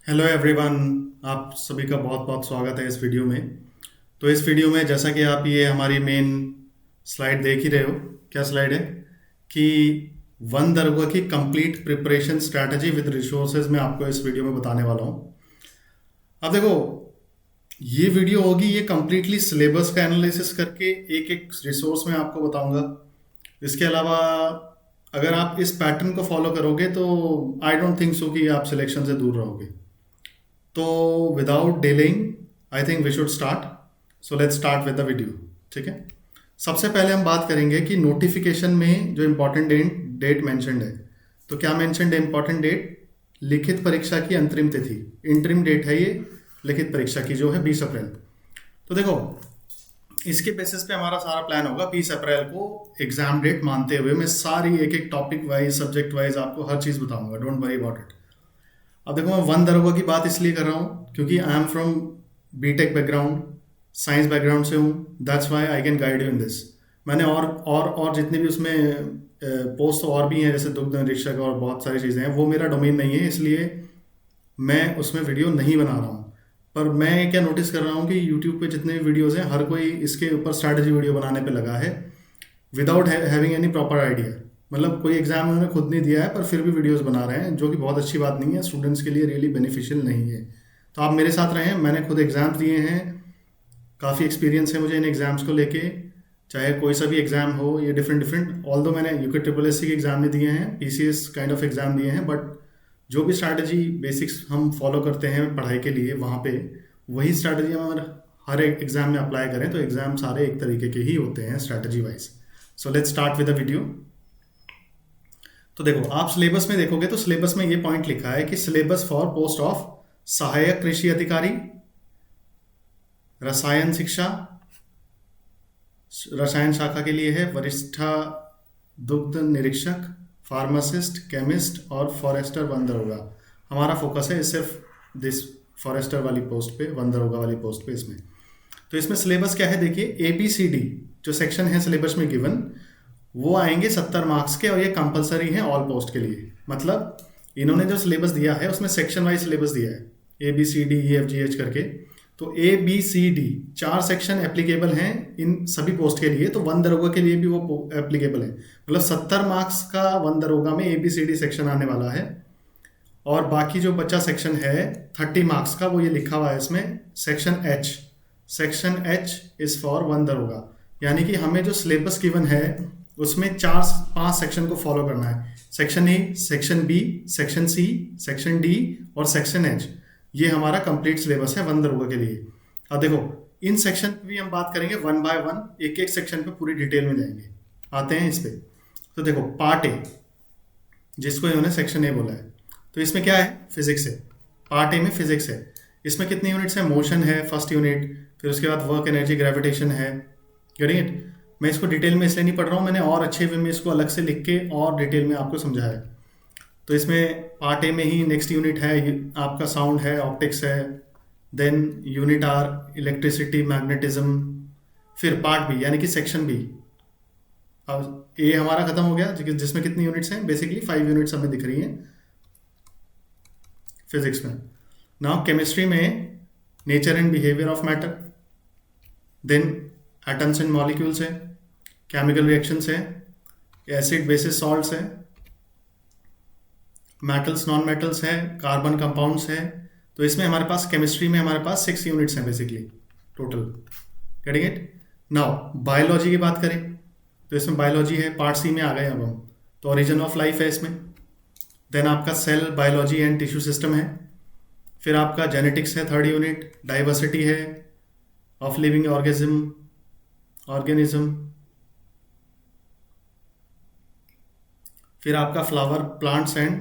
Hello everyone. आप सभी का बहुत बहुत स्वागत है इस वीडियो में। तो इस वीडियो में जैसा कि आप ये हमारी मेन स्लाइड देख ही रहे हो, क्या स्लाइड है कि वन दरगाह की complete preparation strategy with resources मैं आपको इस वीडियो में बताने वाला हूँ। अब देखो, ये वीडियो होगी ये कंप्लीटली सिलेबस का एनालिसिस करके एक एक रिसोर्स में आपको बताऊंगा। इसके अलावा अगर आप इस पैटर्न को फॉलो करोगे तो आई डोंट थिंक सो कि आप सिलेक्शन से दूर रहोगे। तो without delaying I think we should start. So let's start with the video. ठीक है, सबसे पहले हम बात करेंगे कि नोटिफिकेशन में जो इम्पोर्टेंट डेट मेंशन्ड है। तो क्या मेंशन्ड है इम्पोर्टेंट डेट? लिखित परीक्षा की अंतरिम तिथि, इंटरिम डेट है ये लिखित परीक्षा की, जो है 20 अप्रैल। तो देखो, इसके बेसिस पे हमारा सारा प्लान होगा। 20 अप्रैल को एग्जाम डेट मानते हुए मैं सारी एक एक टॉपिक वाइज सब्जेक्ट वाइज आपको हर चीज़ बताऊंगा। Don't worry about it. अब देखो, मैं वन दरोगा की बात इसलिए कर रहा हूँ क्योंकि I am from B Tech background, science background से हूँ। That's why I can guide you in this. मैंने और जितने भी उसमें पोस्ट और भी हैं, जैसे दुग्ध निरीक्षक और बहुत सारी चीज़ें हैं, वो मेरा डोमेन नहीं है, इसलिए मैं उसमें वीडियो नहीं बना रहा हूँ। पर मैं क्या नोटिस कर रहा हूँ कि यूट्यूब पे जितने भी वीडियोज़ हैं, हर कोई इसके ऊपर स्ट्रैटेजी वीडियो बनाने पे लगा है without having any proper idea. मतलब कोई एग्जाम उन्होंने खुद नहीं दिया है पर फिर भी वीडियोस बना रहे हैं, जो कि बहुत अच्छी बात नहीं है, स्टूडेंट्स के लिए रियली बेनिफिशियल नहीं है। तो आप मेरे साथ रहें, मैंने खुद एग्ज़ाम्स दिए हैं, काफ़ी एक्सपीरियंस है मुझे इन एग्ज़ाम्स को लेके। चाहे कोई सा भी एग्ज़ाम हो, ये डिफरेंट डिफरेंट, ऑल दो मैंने यूके ट्रिपल एस सी के एग्ज़ाम में दिए हैं, पीसीएस काइंड ऑफ एग्ज़ाम दिए हैं, बट जो भी स्ट्रैटेजी बेसिक्स हम फॉलो करते हैं पढ़ाई के लिए, वहाँ पे वही स्ट्रैटेजी हम अगर हर एक एग्ज़ाम में अप्लाई करें तो एग्ज़ाम सारे एक तरीके के ही होते हैं strategy wise. So let's start with the video. तो देखो, आप सिलेबस में देखोगे तो सिलेबस में ये पॉइंट लिखा है कि सिलेबस फॉर पोस्ट ऑफ सहायक कृषि अधिकारी, रसायन शिक्षा, रसायन शाखा के लिए है वरिष्ठ दुग्ध निरीक्षक, फार्मासिस्ट, केमिस्ट और फॉरेस्टर वन दरोगा। हमारा फोकस है सिर्फ दिस फॉरेस्टर वाली पोस्ट पे, वन दरोगा वाली पोस्ट पे। इसमें तो इसमें सिलेबस क्या है देखिए, ABCD जो सेक्शन है सिलेबस में गिवन, वो आएंगे 70 मार्क्स के, और ये कंपलसरी है ऑल पोस्ट के लिए। मतलब इन्होंने जो सिलेबस दिया है उसमें सेक्शन वाइज सिलेबस दिया है, ABCDEFGH करके। तो ABCD 4 सेक्शन एप्लीकेबल हैं इन सभी पोस्ट के लिए, तो वन दरोगा के लिए भी वो एप्लीकेबल है। मतलब 70 मार्क्स का वन दरोगा में ABCD सेक्शन आने वाला है, और बाकी जो बच्चा सेक्शन है 30 मार्क्स का, वो ये लिखा हुआ है इसमें, section H। Section H is for one दरोगा। यानी कि हमें जो सिलेबस गिवन है उसमें 4-5 सेक्शन को फॉलो करना है। Section A, section B, section C, section D और सेक्शन H। ये हमारा कंप्लीट सिलेबस है वन दरोगा के लिए। अब देखो, इन सेक्शन पे भी हम बात करेंगे वन बाय वन, एक एक सेक्शन पे पूरी डिटेल में जाएंगे। आते हैं इस पे। तो देखो, पार्ट ए, जिसको इन्होंने सेक्शन ए बोला है, तो इसमें क्या है? फिजिक्स है। पार्ट ए में फिजिक्स है। इसमें कितनी यूनिट्स है? मोशन है फर्स्ट यूनिट, फिर उसके बाद वर्क, एनर्जी, ग्रेविटेशन है। Getting it? मैं इसको डिटेल में इसलिए नहीं पढ़ रहा हूँ, मैंने और अच्छे वे में इसको अलग से लिख के और डिटेल में आपको समझाया। तो इसमें पार्ट ए में ही नेक्स्ट यूनिट है आपका साउंड है, ऑप्टिक्स है, then unit are electricity, magnetism, फिर पार्ट बी यानी कि सेक्शन बी। अब ए हमारा खत्म हो गया, जिसमें कितनी यूनिट्स हैं? बेसिकली 5 यूनिट्स हमें दिख रही हैं फिजिक्स में। नाउ केमिस्ट्री में nature and behaviour of matter, then atoms and molecules है, केमिकल रिएक्शंस है, एसिड बेसिस सॉल्ट्स है, मेटल्स नॉन मेटल्स है, कार्बन कंपाउंड्स है। तो इसमें हमारे पास केमिस्ट्री में हमारे पास 6 यूनिट्स हैं basically total. Getting it? Now biology की बात करें तो इसमें बायोलॉजी है, पार्ट सी में आ गए अब हम। तो ओरिजिन ऑफ लाइफ है इसमें, देन आपका cell biology and tissue system है, फिर आपका जेनेटिक्स है थर्ड यूनिट, डाइवर्सिटी है ऑफ लिविंग ऑर्गेनिज्म, फिर आपका flower plants and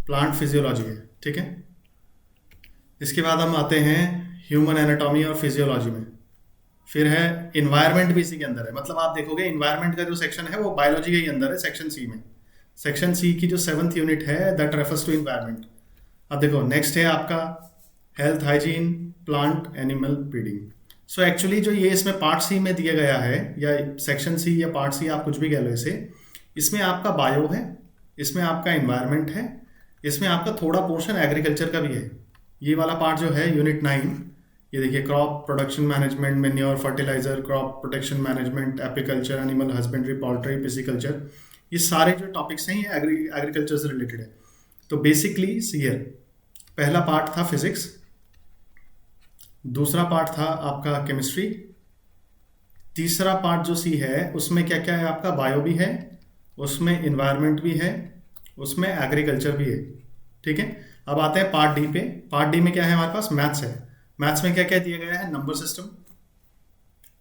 plant physiology है। ठीक है, इसके बाद हम आते हैं ह्यूमन एनाटॉमी और फिजियोलॉजी में। फिर है इन्वायरमेंट भी इसी के अंदर है। मतलब आप देखोगे इन्वायरमेंट का जो सेक्शन है वो बायोलॉजी के ही अंदर है, सेक्शन सी में। सेक्शन सी की जो 7th यूनिट है दैट रेफर्स टू इन्वायरमेंट। अब देखो, नेक्स्ट है आपका health, hygiene, plant animal breeding. So actually जो ये इसमें पार्ट सी में दिया गया है, या सेक्शन सी या पार्ट सी, आप कुछ भी कह लो इसे, इसमें आपका बायो है, इसमें आपका इन्वायरमेंट है, इसमें आपका थोड़ा पोर्शन एग्रीकल्चर का भी है। ये वाला पार्ट जो है यूनिट 9, ये देखिए crop production management, manure, fertiliser, crop protection management, apiculture, animal husbandry, poultry, pisciculture, ये सारे जो टॉपिक्स हैं ये एग्रीकल्चर से रिलेटेड है। तो बेसिकली सीयर पहला पार्ट था फिजिक्स, दूसरा पार्ट था आपका केमिस्ट्री, तीसरा पार्ट जो सी है उसमें क्या क्या है आपका बायो भी है, उसमें इन्वायरमेंट भी है, उसमें एग्रीकल्चर भी है। ठीक है, अब आते हैं पार्ट डी पे। पार्ट डी में क्या है हमारे पास, मैथ्स है। मैथ्स में क्या क्या दिया गया है, नंबर सिस्टम,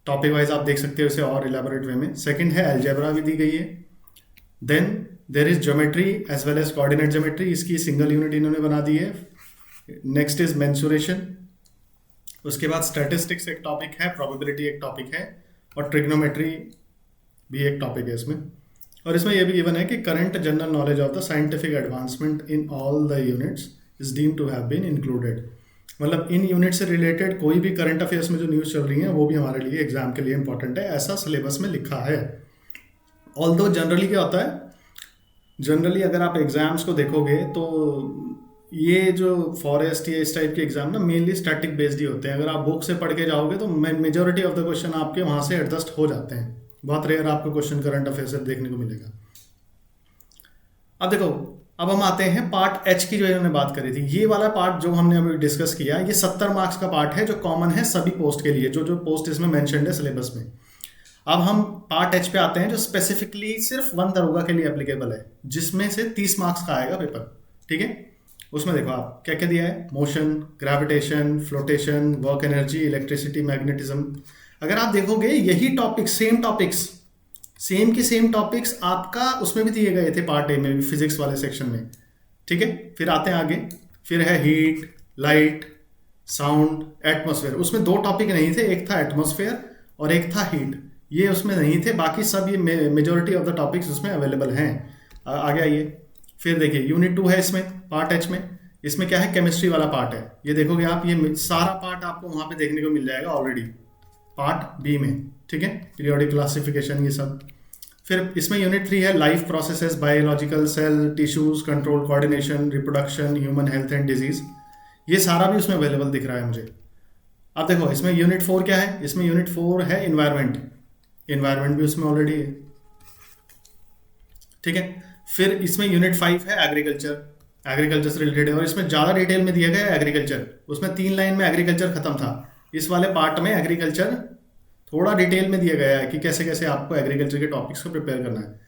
टॉपिक वाइज आप देख सकते हो इसे और इलेबोरेट वे में। सेकंड है अलजेब्रा भी दी गई है। Then there is geometry as well as coordinate geometry, इसकी सिंगल यूनिट इन्होंने बना दी है। नेक्स्ट इज मेंसुरेशन, उसके बाद स्टैटिस्टिक्स एक टॉपिक है, प्रोबेबिलिटी एक टॉपिक है, और ट्रिग्नोमेट्री भी एक टॉपिक है इसमें। और इसमें यह भी गिवन है कि current general knowledge of the scientific advancement in all the units is deemed to have been included. मतलब इन यूनिट से रिलेटेड कोई भी करंट अफेयर्स में जो न्यूज़ चल रही है वो भी हमारे लिए एग्जाम के लिए इंपॉर्टेंट है, ऐसा सिलेबस में लिखा है। ऑल्दो जनरली क्या होता है, जनरली अगर आप एग्जाम्स को देखोगे तो ये जो फॉरेस्ट या इस टाइप के एग्जाम ना मेनली स्टैटिक बेस्ड ही होते हैं। अगर आप बुक से पढ़ के जाओगे तो मेजोरिटी ऑफ द क्वेश्चन आपके वहाँ से एडजस्ट हो जाते हैं, बहुत रेयर आपको क्वेश्चन करंट अफेयर से देखने को मिलेगा। अब देखो, अब हम आते हैं पार्ट एच की जो इन्होंने बात करी थी। ये वाला पार्ट जो हमने अभी डिस्कस किया, ये 70 मार्क्स का पार्ट है जो कॉमन है सभी पोस्ट के लिए, जो जो पोस्ट इसमें मेंशन्ड है सिलेबस में। अब हम पार्ट एच पे आते हैं जो स्पेसिफिकली सिर्फ 1 दरोगा के लिए एप्लीकेबल है, जिसमें से 30 मार्क्स का आएगा पेपर। ठीक है, उसमें देखो आप क्या क्या दिया है, motion, gravitation, flotation, work energy, electricity, magnetism. अगर आप देखोगे यही टॉपिक्स, सेम के सेम टॉपिक्स आपका उसमें भी दिए गए थे पार्ट ए में भी, फिजिक्स वाले सेक्शन में। ठीक है, फिर आते हैं आगे, फिर है हीट, लाइट, साउंड, एटमॉस्फेयर। उसमें 2 टॉपिक नहीं थे, एक था एटमॉस्फेयर और एक था हीट, ये उसमें नहीं थे। बाकी सब ये मेजोरिटी ऑफ द टॉपिक्स उसमें अवेलेबल हैं। आगे आइए, फिर देखिए यूनिट 2 है इसमें, पार्ट एच में। इसमें क्या है, केमिस्ट्री वाला पार्ट है। ये देखोगे आप, ये सारा पार्ट आपको वहाँ पे देखने को मिल जाएगा ऑलरेडी पार्ट बी में। ठीक है, पीरियोडिक क्लासिफिकेशन, ये सब। फिर इसमें यूनिट 3 है life processes, biological, cell, tissues, control, coordination, reproduction, human health and disease. ये सारा भी उसमें अवेलेबल दिख रहा है मुझे। अब देखो इसमें यूनिट 4 क्या है, इसमें यूनिट 4 है इन्वायरमेंट। इन्वायरमेंट भी उसमें ऑलरेडी है। ठीक है, फिर इसमें यूनिट 5 है एग्रीकल्चर, एग्रीकल्चर से रिलेटेड है और इसमें ज़्यादा डिटेल में दिया गया है एग्रीकल्चर। उसमें 3 लाइन में एग्रीकल्चर खत्म था, इस वाले पार्ट में एग्रीकल्चर थोड़ा डिटेल में दिया गया है कि कैसे कैसे आपको एग्रीकल्चर के टॉपिक्स को प्रिपेयर करना है।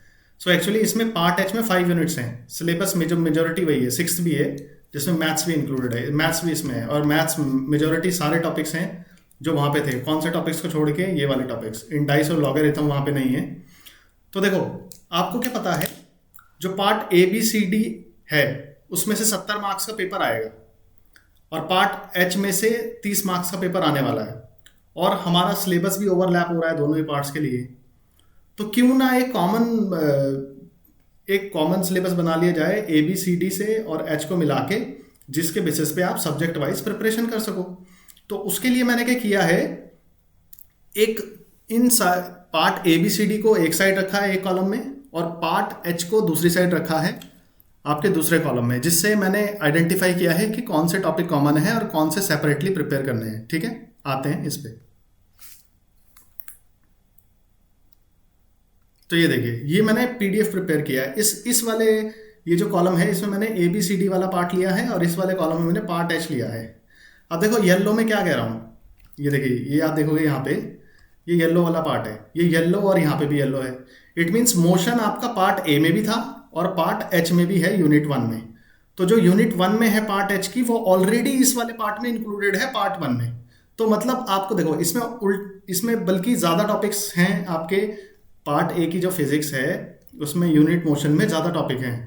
सो एक्चुअली इसमें पार्ट एच में 5 यूनिट्स हैं। सिलेबस में जो मेजोरिटी वही है, 6th भी है जिसमें मैथ्स भी इंक्लूडेड है, मैथ्स भी इसमें है। और मैथ्स मेजोरिटी सारे टॉपिक्स हैं जो वहाँ पे थे। कौन से टॉपिक्स को छोड़ के, ये वाले टॉपिक्स, इंडाइस और लॉगरिथम वहाँ पे नहीं है। तो देखो आपको क्या पता है, जो part A B C D है उसमें से 70 मार्क्स का पेपर आएगा और पार्ट एच में से 30 मार्क्स का पेपर आने वाला है, और हमारा सिलेबस भी ओवरलैप हो रहा है दोनों ही पार्ट्स के लिए। तो क्यों ना एक कॉमन सिलेबस बना लिया जाए ए बी सी डी से और एच को मिला के, जिसके बेसिस पे आप सब्जेक्ट वाइज प्रिपरेशन कर सको। तो उसके लिए मैंने क्या किया है, एक part A B C D को एक साइड रखा है एक कॉलम में, और पार्ट एच को दूसरी साइड रखा है आपके दूसरे कॉलम में, जिससे मैंने आइडेंटिफाई किया है कि कौन से टॉपिक कॉमन है और कौन से सेपरेटली प्रिपेयर करने हैं। ठीक है, आते हैं इस पे। तो ये देखिए, ये मैंने पीडीएफ प्रिपेयर किया है। इस वाले ये जो कॉलम है इसमें मैंने ए बी सी डी वाला पार्ट लिया है और इस वाले कॉलम में मैंने पार्ट एच लिया है। अब देखो येलो में क्या कह रहा हूँ, ये देखिए, ये आप देखोगे यहाँ पे ये येलो वाला पार्ट है, ये येलो और यहाँ पे भी येलो है। इट मीन्स मोशन आपका पार्ट ए में भी था और पार्ट एच में भी है यूनिट 1 में। तो जो यूनिट 1 में है पार्ट एच की, वो ऑलरेडी इस वाले पार्ट में इंक्लूडेड है पार्ट 1 में। तो मतलब आपको देखो इसमें बल्कि ज़्यादा टॉपिक्स हैं आपके। पार्ट ए की जो फिजिक्स है उसमें यूनिट मोशन में ज़्यादा टॉपिक हैं।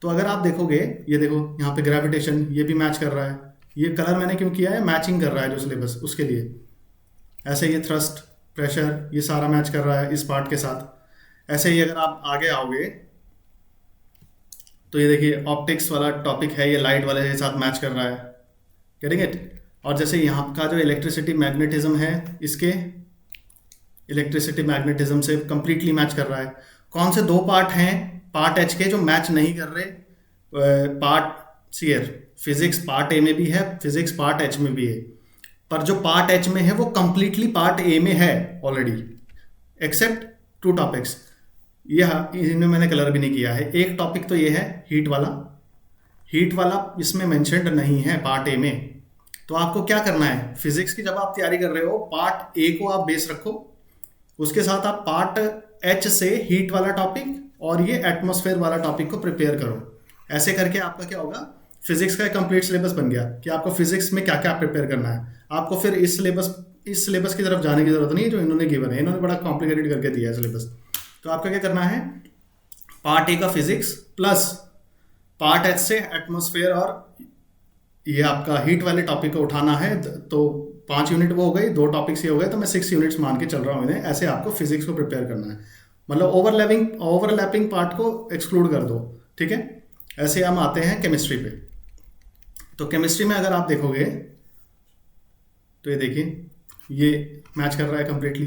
तो अगर आप देखोगे, ये देखो यहाँ पे ग्रेविटेशन, ये भी मैच कर रहा है। ये कलर मैंने क्यों किया है, मैचिंग कर रहा है जो सिलेबस उसके लिए। ऐसे ये थ्रस्ट, प्रेशर, ये सारा मैच कर रहा है इस पार्ट के साथ। ऐसे ही अगर आप आगे आओगे तो ये देखिए ऑप्टिक्स वाला टॉपिक है, ये लाइट वाले के साथ मैच कर रहा है। Getting it? और जैसे यहाँ का जो इलेक्ट्रिसिटी मैग्नेटिज्म है, इसके इलेक्ट्रिसिटी मैग्नेटिज्म से कंप्लीटली मैच कर रहा है। कौन से 2 पार्ट हैं पार्ट एच के जो मैच नहीं कर रहे पार्ट सीयर फिजिक्स पार्ट ए में भी है, फिजिक्स पार्ट एच में भी है, पर जो पार्ट एच में है वो कंप्लीटली पार्ट ए में है ऑलरेडी, एक्सेप्ट 2 टॉपिक्स। यह इनमें मैंने कलर भी नहीं किया है। एक टॉपिक तो ये है हीट वाला, हीट वाला इसमें मेंशन्ड नहीं है पार्ट ए में। तो आपको क्या करना है, फिजिक्स की जब आप तैयारी कर रहे हो पार्ट ए को आप बेस रखो, उसके साथ आप पार्ट एच से हीट वाला टॉपिक और ये एटमॉस्फेयर वाला टॉपिक को प्रिपेयर करो। ऐसे करके आपका क्या होगा, फिजिक्स का एक कंप्लीट सिलेबस बन गया कि आपको फिजिक्स में क्या क्या प्रिपेयर करना है। आपको फिर इस सिलेबस की तरफ जाने की जरूरत नहीं है जो इन्होंने गिवन है, इन्होंने बड़ा कॉम्प्लिकेटेड करके दिया है सिलेबस। तो आपका क्या करना है, पार्ट ए का फिजिक्स प्लस पार्ट एच से एटमॉस्फेयर और ये आपका हीट वाले टॉपिक को उठाना है। तो 5 यूनिट वो हो गई, 2 टॉपिक्स ये हो गए, तो मैं 6 यूनिट्स मान के चल रहा हूँ इन्हें। ऐसे आपको फिजिक्स को प्रिपेयर करना है, मतलब ओवरलैपिंग पार्ट को एक्सक्लूड कर दो, ठीक है। ऐसे हम आते हैं केमिस्ट्री पे। तो केमिस्ट्री में अगर आप देखोगे तो ये देखिए, ये मैच कर रहा है कंप्लीटली,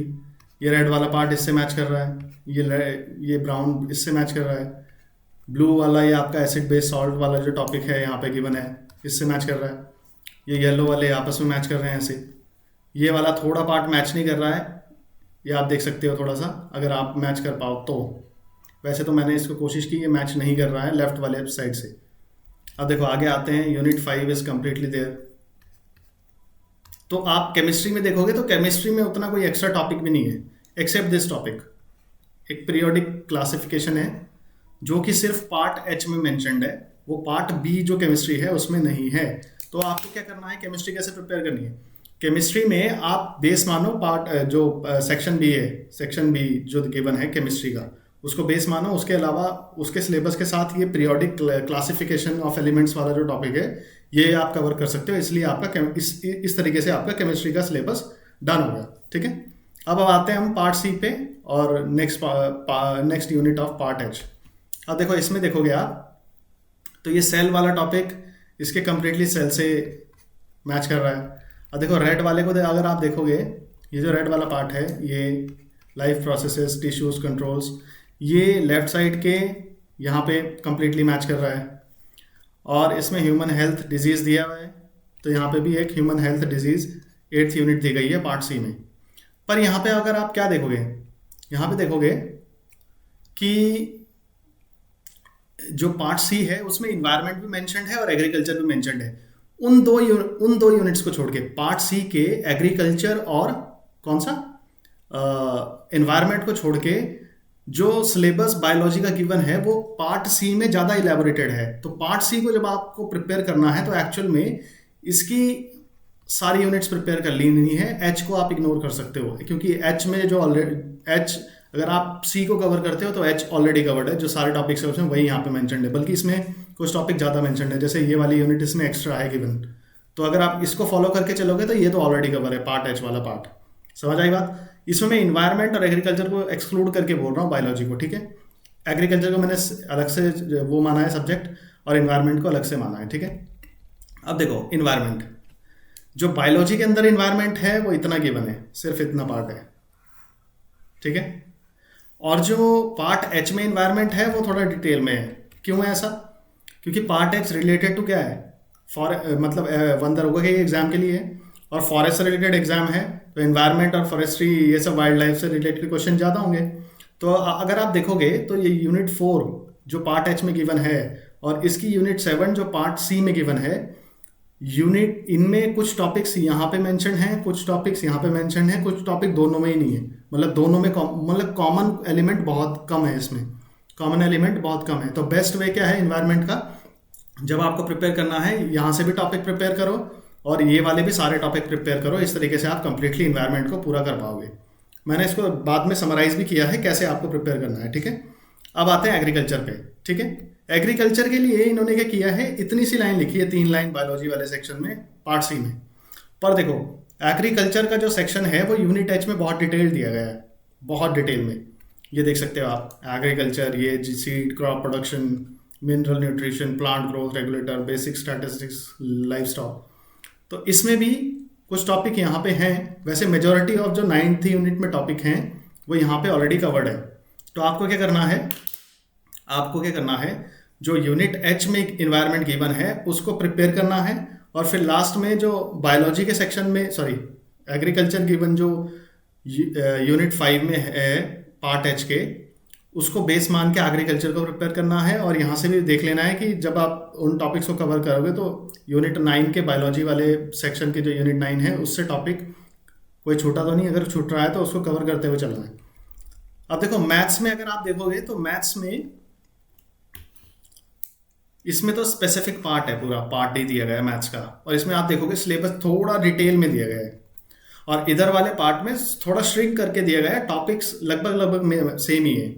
ये रेड वाला पार्ट इससे मैच कर रहा है, ये ब्राउन इससे मैच कर रहा है, ब्लू वाला ये आपका एसिड बेस सॉल्ट वाला जो टॉपिक है यहाँ पे गिवन है इससे मैच कर रहा है, ये येलो वाले आपस में मैच कर रहे हैं ऐसे। ये वाला थोड़ा पार्ट मैच नहीं कर रहा है, ये आप देख सकते हो थोड़ा सा, अगर आप मैच कर पाओ तो। वैसे तो मैंने इसको कोशिश की, ये मैच नहीं कर रहा है लेफ्ट वाले साइड से। अब देखो आगे आते हैं, यूनिट 5 इज कम्प्लीटली देयर। तो आप केमिस्ट्री में देखोगे तो केमिस्ट्री में उतना कोई एक्स्ट्रा टॉपिक भी नहीं है एक्सेप्ट दिस टॉपिक। एक पीरियोडिक क्लासिफिकेशन है जो कि सिर्फ पार्ट एच में मेंशन्ड है, वो पार्ट बी जो केमिस्ट्री है उसमें नहीं है। तो आपको क्या करना है, केमिस्ट्री कैसे प्रिपेयर करनी है, केमिस्ट्री में आप बेस मानो पार्ट जो सेक्शन बी है, सेक्शन बी जो गिवन है केमिस्ट्री का, उसको बेस मानो। उसके अलावा उसके सिलेबस के साथ ये पीरियोडिक क्लासिफिकेशन ऑफ एलिमेंट्स वाला जो टॉपिक है ये आप कवर कर सकते हो। इसलिए आपका इस तरीके से आपका केमिस्ट्री का सिलेबस डन हो गया, ठीक है। अब आते हैं हम पार्ट सी पे और next unit of part H. अब देखो इसमें देखोगे आप तो ये सेल वाला टॉपिक इसके कंप्लीटली सेल से मैच कर रहा है। अब देखो रेड वाले को अगर आप देखोगे, ये जो रेड वाला पार्ट है ये लाइफ प्रोसेसेस टिश्यूज कंट्रोल्स, ये लेफ्ट साइड के यहाँ पे कंप्लीटली मैच कर रहा है। और इसमें ह्यूमन हेल्थ डिजीज़ दिया हुआ है, तो यहाँ पे भी एक human health disease 8th unit दी गई है पार्ट सी में। पर यहाँ पे अगर आप क्या देखोगे, यहाँ पे देखोगे कि जो पार्ट सी है उसमें इन्वायरमेंट भी मेंशन्ड है और एग्रीकल्चर भी मेंशन्ड है। उन दो यूनिट्स को छोड़ के पार्ट सी के एग्रीकल्चर और कौन सा एनवायरनमेंट को छोड़ के जो सिलेबस बायोलॉजी का गिवन है वो पार्ट सी में ज़्यादा इलेबोरेटेड है। तो पार्ट सी को जब आपको प्रिपेयर करना है तो एक्चुअल में इसकी सारी यूनिट्स प्रिपेयर कर लेनी है। एच को आप इग्नोर कर सकते हो क्योंकि एच में जो ऑलरेडी एच अगर आप सी को कवर करते हो तो एच ऑलरेडी कवर्ड है, जो सारे टॉपिक्स है उसमें वही यहाँ पे मेंशन्ड है, बल्कि इसमें कुछ टॉपिक ज़्यादा मेंशन्ड है, जैसे ये वाली यूनिट इसमें एक्स्ट्रा है गिवन। तो अगर आप इसको फॉलो करके चलोगे तो ये तो ऑलरेडी कवर है पार्ट एच वाला पार्ट। समझ आई बात? इसमें मैं इन्वायरमेंट और एग्रीकल्चर को एक्सक्लूड करके बोल रहा हूँ बायोलॉजी को, ठीक है। एग्रीकल्चर को मैंने अलग से वो माना है सब्जेक्ट और इन्वायरमेंट को अलग से माना है, ठीक है। अब देखो इन्वायरमेंट, जो बायोलॉजी के अंदर इन्वायरमेंट है वो इतना गिवन है, सिर्फ इतना पार्ट है, ठीक है। और जो पार्ट एच में इन्वायरमेंट है वो थोड़ा डिटेल में है। क्यों है ऐसा? क्योंकि पार्ट एच रिलेटेड टू क्या है, मतलब वन दरोगा के एग्जाम के लिए है और फॉरेस्ट से रिलेटेड एग्जाम है, तो इन्वायरमेंट और फॉरेस्ट्री ये सब वाइल्ड लाइफ से रिलेटेड क्वेश्चन ज़्यादा होंगे। तो अगर आप देखोगे तो ये यूनिट 4 जो पार्ट एच में गिवन है और इसकी यूनिट 7 जो पार्ट सी में गिवन है, यूनिट इनमें कुछ टॉपिक्स यहाँ पे मेंशन हैं, कुछ टॉपिक्स यहाँ पे मेंशन हैं, कुछ टॉपिक दोनों में ही नहीं है। मतलब दोनों में मतलब कॉमन एलिमेंट बहुत कम है, इसमें कॉमन एलिमेंट बहुत कम है। तो बेस्ट वे क्या है इन्वायरमेंट का, जब आपको प्रिपेयर करना है यहाँ से भी टॉपिक प्रिपेयर करो और ये वाले भी सारे टॉपिक प्रिपेयर करो। इस तरीके से आप कंप्लीटली इन्वायरमेंट को पूरा कर पाओगे। मैंने इसको बाद में समराइज भी किया है कैसे आपको प्रिपेयर करना है, ठीक है। अब आते हैं एग्रीकल्चर पे, ठीक है। एग्रीकल्चर के लिए इन्होंने क्या किया है, इतनी सी लाइन लिखी है, 3 लाइन बायोलॉजी वाले सेक्शन में पार्ट सी में। पर देखो एग्रीकल्चर का जो सेक्शन है वो यूनिट एच में बहुत डिटेल दिया गया है, बहुत डिटेल में। ये देख सकते हो आप, एग्रीकल्चर, ये seed crop production, mineral nutrition, plant growth regulator, basic statistics, life stock. तो इसमें भी कुछ टॉपिक यहाँ पे हैं। वैसे मेजॉरिटी ऑफ जो 9th यूनिट में टॉपिक हैं वो यहाँ पे ऑलरेडी कवर्ड है। तो आपको क्या करना है, जो यूनिट एच में इन्वायरमेंट गिवन है उसको प्रिपेयर करना है, और फिर लास्ट में जो बायोलॉजी के सेक्शन में, सॉरी, एग्रीकल्चर गिवन जो यूनिट 5 में है पार्ट एच के, उसको बेस मान के एग्रीकल्चर को प्रिपेयर करना है। और यहाँ से भी देख लेना है कि जब आप उन टॉपिक्स को कवर करोगे तो यूनिट 9 के बायोलॉजी वाले सेक्शन के जो यूनिट 9 है उससे टॉपिक कोई छूटा तो नहीं, अगर छूट रहा है तो उसको कवर करते हुए चलना है। अब देखो मैथ्स में अगर आप देखोगे तो मैथ्स में इसमें तो स्पेसिफिक पार्ट है, पूरा पार्ट ही दिया गया है मैथ्स का, और इसमें आप देखोगे सिलेबस थोड़ा डिटेल में दिया गया है, और इधर वाले पार्ट में थोड़ा श्रिंक करके दिया गया है, टॉपिक्स लगभग लगभग सेम ही है।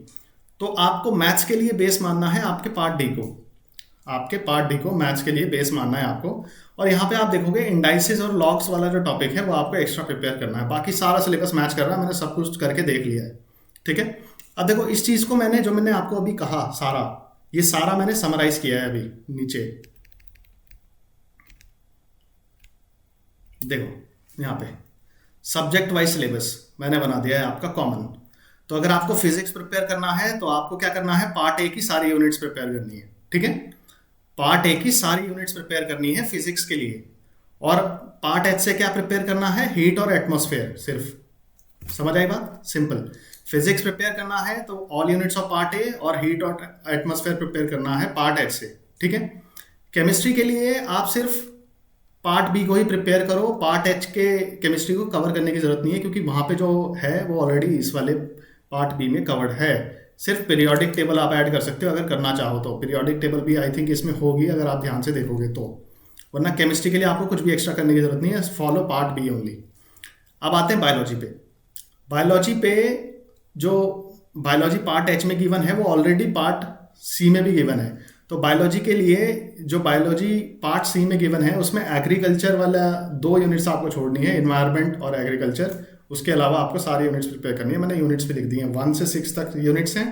तो आपको मैथ्स के लिए बेस मानना है आपके पार्ट डी को, आपके पार्ट डी को मैथ्स के लिए बेस मानना है आपको। और यहाँ पे आप देखोगे इंडाइसिस और लॉग्स वाला जो टॉपिक है वो आपको एक्स्ट्रा प्रिपेयर करना है, बाकी सारा सिलेबस मैच कर रहा है, मैंने सब कुछ करके देख लिया है, ठीक है। अब देखो इस चीज़ को मैंने, जो मैंने आपको अभी कहा सारा, ये सारा मैंने समराइज किया है अभी नीचे, देखो यहाँ पे सब्जेक्ट वाइज सिलेबस मैंने बना दिया है आपका कॉमन। तो अगर आपको फिजिक्स प्रिपेयर करना है तो आपको क्या करना है, पार्ट ए की सारी यूनिट्स प्रिपेयर करनी है, ठीक है। पार्ट ए की सारी यूनिट्स प्रिपेयर करनी है फिजिक्स के लिए, और पार्ट एच से क्या प्रिपेयर करना है, हीट और एटमॉस्फेयर सिर्फ। समझ आई बात, सिंपल। फिजिक्स प्रिपेयर करना है तो all units of part A, और हीट और एटमॉस्फेयर प्रिपेयर करना है पार्ट एच से, ठीक है। केमिस्ट्री के लिए आप सिर्फ पार्ट बी को ही प्रिपेयर करो, पार्ट एच के केमिस्ट्री को कवर करने की जरूरत नहीं है, क्योंकि वहाँ पे जो है वो ऑलरेडी इस वाले पार्ट बी में कवर्ड है। सिर्फ पीरियोडिक टेबल आप ऐड कर सकते हो अगर करना चाहो तो, पीरियोडिक टेबल भी आई थिंक इसमें होगी अगर आप ध्यान से देखोगे तो, वरना केमिस्ट्री के लिए आपको कुछ भी एक्स्ट्रा करने की जरूरत नहीं है, फॉलो पार्ट बी ओनली। अब आते हैं बायोलॉजी पे। बायोलॉजी पे जो बायोलॉजी पार्ट एच में गिवन है वो ऑलरेडी पार्ट सी में भी गिवन है। तो बायोलॉजी के लिए जो बायोलॉजी पार्ट सी में गिवन है उसमें एग्रीकल्चर वाला 2 यूनिट्स आपको छोड़नी है, इन्वायरमेंट और एग्रीकल्चर। उसके अलावा आपको सारी यूनिट्स प्रिपेयर करनी है, मैंने यूनिट्स पे लिख दी हैं, 1 से 6 तक यूनिट्स हैं,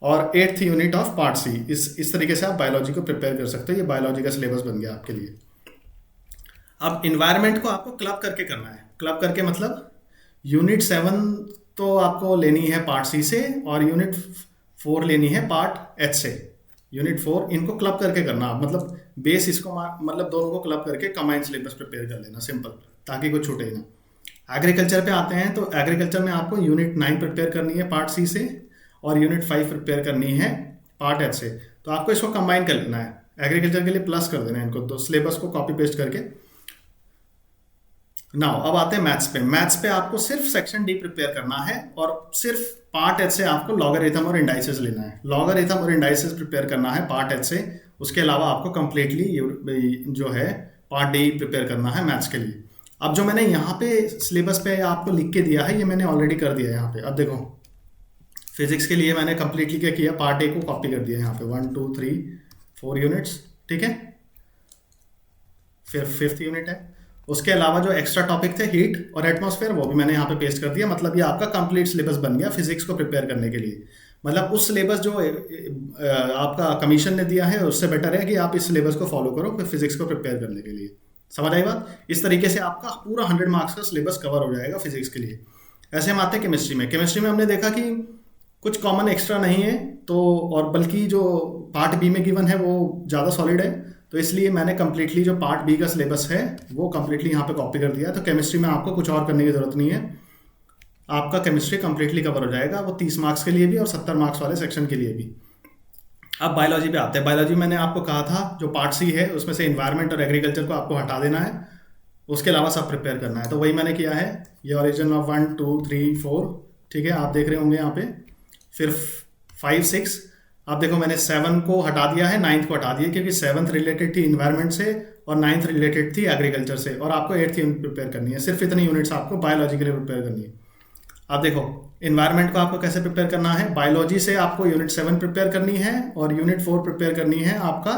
और 8th यूनिट ऑफ पार्ट सी। इस तरीके से आप बायोलॉजी को प्रिपेयर कर सकते हो, ये बायोलॉजी का सिलेबस बन गया आपके लिए। अब इन्वायरमेंट को आपको क्लब करके करना है, क्लब करके मतलब यूनिट 7 तो आपको लेनी है पार्ट सी से, और यूनिट 4 लेनी है पार्ट एच से। यूनिट 4 इनको क्लब करके करना, मतलब बेस इसको मतलब दोनों को क्लब करके कंबाइंड सिलेबस प्रिपेयर कर लेना, सिंपल, ताकि कुछ छूटे ना। एग्रीकल्चर पे आते हैं तो एग्रीकल्चर में आपको यूनिट 9 प्रिपेयर करनी है पार्ट सी से, और यूनिट 5 प्रिपेयर करनी है पार्ट एच से। तो आपको इसको कंबाइन कर लेना है, एग्रीकल्चर के लिए प्लस कर देना है इनको, तो सिलेबस को कॉपी पेस्ट करके। नाउ अब आते हैं मैथ्स पे। मैथ्स पे आपको सिर्फ सेक्शन डी प्रिपेयर करना है, और सिर्फ पार्ट एच से आपको लॉगरिथम और इंडाइसिस लेना है। लॉगरिथम और इंडाइसिस प्रिपेयर करना है पार्ट एच से, उसके अलावा आपको कंप्लीटली जो है पार्ट डी प्रिपेयर करना है मैथ्स के लिए। अब जो मैंने यहाँ पे सिलेबस पे आपको लिख के दिया है ये मैंने ऑलरेडी कर दिया है यहाँ पे। अब देखो फिजिक्स के लिए मैंने कंप्लीटली क्या किया, पार्ट ए को कॉपी कर दिया यहाँ पे, 1 2 3 4 यूनिट्स, ठीक है। फिर 5th यूनिट है। उसके अलावा जो एक्स्ट्रा टॉपिक थे हीट और एटमॉस्फेयर वो भी मैंने यहाँ पे पेस्ट कर दिया। मतलब ये आपका कंप्लीट सिलेबस बन गया फिजिक्स को प्रिपेयर करने के लिए। मतलब उस सिलेबस जो आपका कमीशन ने दिया है उससे बेटर है कि आप इस सिलेबस को फॉलो करो फिजिक्स को प्रिपेयर करने के लिए। समझ आई बात? इस तरीके से आपका पूरा 100 मार्क्स का सिलेबस कवर हो जाएगा फिजिक्स के लिए। ऐसे हम आते हैं केमिस्ट्री में। केमिस्ट्री में हमने देखा कि कुछ कॉमन एक्स्ट्रा नहीं है, तो और बल्कि जो पार्ट बी में गिवन है वो ज़्यादा सॉलिड है, तो इसलिए मैंने कम्प्लीटली जो पार्ट बी का सिलेबस है वो कम्प्लीटली यहाँ पे कॉपी कर दिया। तो केमिस्ट्री में आपको कुछ और करने की ज़रूरत नहीं है, आपका केमिस्ट्री कम्प्लीटली कवर हो जाएगा, वो 30 मार्क्स के लिए भी और 70 मार्क्स वाले सेक्शन के लिए भी। अब बायोलॉजी पे आते हैं। बायोलॉजी मैंने आपको कहा था जो पार्ट सी है उसमें से इन्वायरमेंट और एग्रीकल्चर को आपको हटा देना है, उसके अलावा सब प्रिपेयर करना है। तो वही मैंने किया है। ये ओरिजिन ऑफ 1 2 3 4, ठीक है, आप देख रहे होंगे यहाँ पे। फिर 5 6 आप देखो मैंने 7 को हटा दिया है, 9th को हटा दिया, क्योंकि 7th रिलेटेड थी इन्वायरमेंट से और 9th रिलेटेड थी एग्रीकल्चर से, और आपको 8th यूनिट प्रिपेयर करनी है। सिर्फ इतनी यूनिट्स आपको बायोलॉजी के लिए प्रिपेयर करनी है। अब देखो इन्वायरमेंट को आपको कैसे प्रिपेयर करना है। बायोलॉजी से आपको यूनिट 7 प्रिपेयर करनी है और यूनिट 4 प्रिपेयर करनी है आपका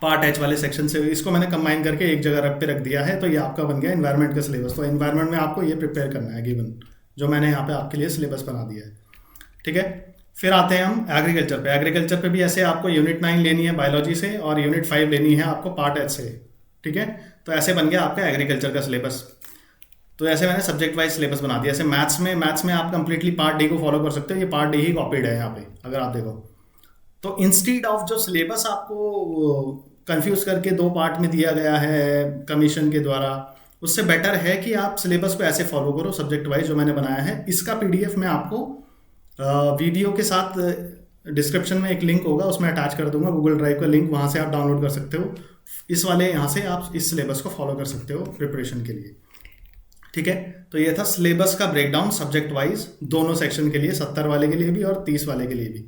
पार्ट एच वाले सेक्शन से। इसको मैंने कंबाइन करके एक जगह रख दिया है, तो ये आपका बन गया इन्वायरमेंट का सिलेबस। तो इन्वायरमेंट में आपको ये प्रिपेयर करना है गिवन, जो मैंने यहाँ पे आपके लिए सिलेबस बना दिया है, ठीक है। फिर आते हैं हम एग्रीकल्चर पे। एग्रीकल्चर पे भी ऐसे आपको यूनिट 9 लेनी है बायोलॉजी से और यूनिट 5 लेनी है आपको पार्ट एच से, ठीक है। तो ऐसे बन गया आपका एग्रीकल्चर का सिलेबस। तो ऐसे मैंने सब्जेक्ट वाइज सिलेबस बना दिया। ऐसे मैथ्स में आप कंप्लीटली पार्ट डी को फॉलो कर सकते हो, ये पार्ट डी ही कॉपीड है यहाँ पे अगर आप देखो। तो इंस्टीड ऑफ जो सिलेबस आपको कंफ्यूज करके दो पार्ट में दिया गया है कमीशन के द्वारा, उससे बेटर है कि आप सिलेबस को ऐसे फॉलो करो सब्जेक्ट वाइज जो मैंने बनाया है। इसका पीडीएफ मैं आपको वीडियो के साथ डिस्क्रिप्शन में एक लिंक होगा उसमें अटैच कर दूंगा, गूगल ड्राइव का लिंक, वहाँ से आप डाउनलोड कर सकते हो। इस वाले यहाँ से आप इस सिलेबस को फॉलो कर सकते हो प्रिपरेशन के लिए। ठीक है, तो ये था सिलेबस का ब्रेकडाउन सब्जेक्ट वाइज दोनों सेक्शन के लिए, 70 वाले के लिए भी और 30 वाले के लिए भी।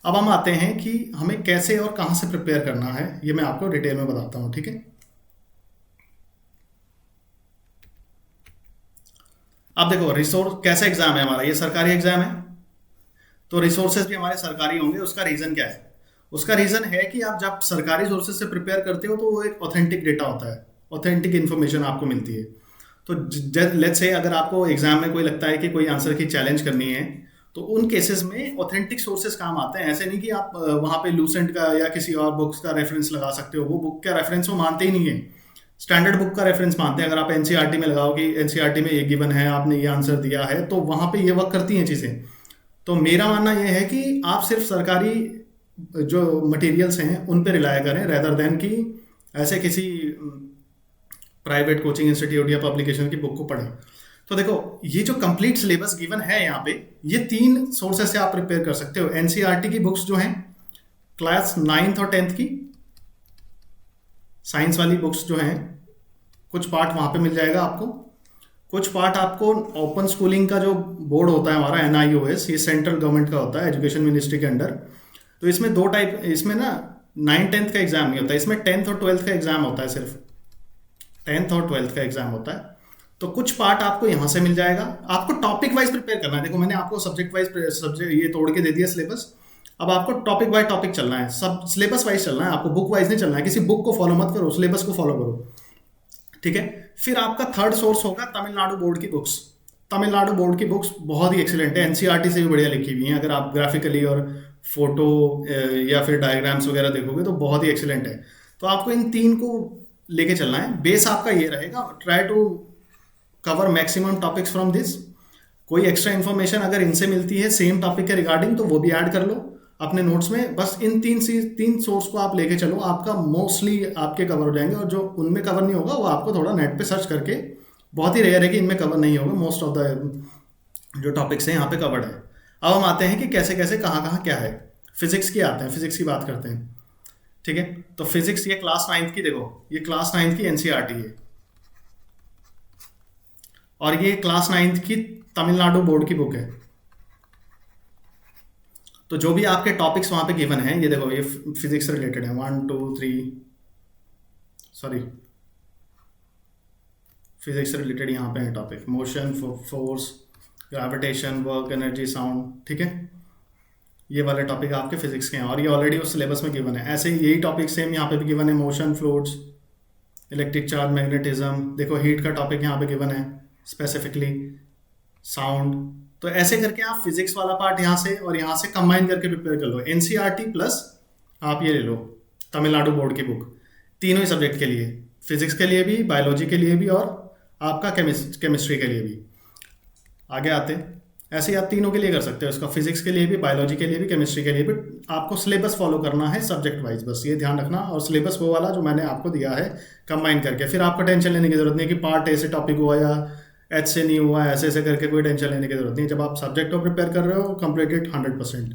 अब हम आते हैं कि हमें कैसे और कहाँ से प्रिपेयर करना है, ये मैं आपको डिटेल में बताता हूँ। ठीक है, अब देखो रिसोर्स कैसा एग्जाम है हमारा, ये सरकारी एग्जाम है तो रिसोर्सेज भी हमारे सरकारी होंगे। उसका रीज़न क्या है? उसका रीज़न है कि आप जब सरकारी सोर्सेज से प्रिपेयर करते हो तो वो एक ऑथेंटिक डेटा होता है, ऑथेंटिक इन्फॉर्मेशन आपको मिलती है। तो लेट्स से अगर आपको एग्जाम में कोई लगता है कि कोई आंसर की चैलेंज करनी है तो उन केसेस में ऑथेंटिक सोर्सेज काम आते हैं। ऐसे नहीं कि आप वहाँ पे लूसेंट का या किसी और बुक्स का रेफरेंस लगा सकते हो, वो बुक का रेफरेंस वो मानते ही नहीं है, स्टैंडर्ड बुक का रेफरेंस मानते हैं। अगर आप एनसीईआरटी में लगाओ कि एनसीईआरटी में ये गिवन है, आपने ये आंसर दिया है, तो वहाँ पे ये वर्क करती हैं चीज़ें। तो मेरा मानना ये है कि आप सिर्फ सरकारी जो मटेरियल्स हैं उन पे रिलाय करें रेदर देन कि ऐसे किसी प्राइवेट कोचिंग इंस्टीट्यूट या पब्लिकेशन की बुक को पढ़ें। तो देखो ये जो कंप्लीट सिलेबस गिवन है यहाँ पे, ये 3 सोर्सेस से आप प्रिपेयर कर सकते हो। एनसीईआरटी की बुक्स जो हैं क्लास 9th और 10th की साइंस वाली बुक्स जो हैं, कुछ पार्ट वहाँ पे मिल जाएगा आपको। कुछ पार्ट आपको ओपन स्कूलिंग का जो बोर्ड होता है हमारा NIOS, ये सेंट्रल गवर्नमेंट का होता है, एजुकेशन मिनिस्ट्री के अंडर। तो इसमें 2 टाइप, इसमें ना 9th-10th का एग्जाम नहीं होता, इसमें 10th और 12th का एग्जाम होता है, सिर्फ 10th और 12th का एग्जाम होता है। तो कुछ पार्ट आपको यहाँ से मिल जाएगा। आपको टॉपिक वाइज प्रिपेयर करना है। देखो मैंने आपको सब्जेक्ट वाइज सब्जेक्ट ये तोड़ के दे दिया सिलेबस, अब आपको टॉपिक बाय टॉपिक चलना है, सब सिलेबस वाइज चलना है, आपको बुक वाइज नहीं चलना है। किसी बुक को फॉलो मत करो, सिलेबस को फॉलो करो। ठीक है, फिर आपका थर्ड सोर्स होगा तमिलनाडु बोर्ड की बुक्स। तमिलनाडु बोर्ड की बुक्स बहुत ही एक्सीलेंट है, एनसीईआरटी से भी बढ़िया लिखी हुई हैं। अगर आप ग्राफिकली और फोटो या फिर डायग्राम्स वगैरह देखोगे तो बहुत ही एक्सीलेंट है। तो आपको इन 3 को लेके चलना है। बेस आपका ये रहेगा, try to cover maximum topics from this. कोई एक्स्ट्रा इन्फॉर्मेशन अगर इनसे मिलती है सेम टॉपिक के रिगार्डिंग तो वो भी ऐड कर लो अपने नोट्स में। बस इन 3 सोर्स को आप लेके चलो, आपका मोस्टली आपके कवर हो जाएंगे। और जो उनमें कवर नहीं होगा वो आपको थोड़ा नेट पे सर्च करके, बहुत ही रेयर है कि इनमें कवर नहीं होगा, मोस्ट ऑफ द जो टॉपिक्स हैं यहाँ पे कवर्ड है। अब हम आते हैं कि कैसे कैसे कहाँ क्या है। फिजिक्स की आते हैं, फिजिक्स की बात करते हैं। ठीक है, तो फिजिक्स ये क्लास 9th की, देखो ये क्लास 9th की एनसीईआरटी है और ये क्लास 9th की तमिलनाडु बोर्ड की बुक है। तो जो भी आपके टॉपिक्स वहां पे गिवन हैं, ये देखो ये फिजिक्स से रिलेटेड है, 1 2 3 सॉरी फिजिक्स से रिलेटेड यहाँ पे है topic, motion, force, gravitation, work, energy, sound. ठीक है, ये वाले टॉपिक आपके फिजिक्स के हैं और ये ऑलरेडी उस सिलेबस में गिवन है। ऐसे ही यही टॉपिक सेम यहाँ पे भी गिवन है, motion, fluids, electric charge, magnetism. देखो हीट का टॉपिक यहाँ पे गिवन है स्पेसिफिकली, साउंड। तो ऐसे करके आप फिजिक्स वाला पार्ट यहाँ से और यहाँ से कंबाइन करके प्रिपेयर कर लो। एनसीईआरटी प्लस आप ये ले लो तमिलनाडु बोर्ड की बुक, तीनों ही सब्जेक्ट के लिए, फिजिक्स के लिए भी, बायोलॉजी के लिए भी और आपका केमिस्ट्री के लिए भी। आगे आते हैं, ऐसे ही आप तीनों के लिए कर सकते हो इसका, फिजिक्स के लिए भी, बायोलॉजी के लिए भी, केमिस्ट्री के लिए भी। आपको सिलेबस फॉलो करना है सब्जेक्ट वाइज, बस ये ध्यान रखना। और सिलेबस वो वाला जो मैंने आपको दिया है कंबाइन करके, फिर आपको टेंशन लेने की जरूरत नहीं कि पार्ट ए से टॉपिक हुआ या एच से नहीं हुआ, ऐसे ऐसे करके कोई टेंशन लेने की जरूरत नहीं। जब आप सब्जेक्ट को प्रिपेयर कर रहे हो, कंप्लीटेड 100%।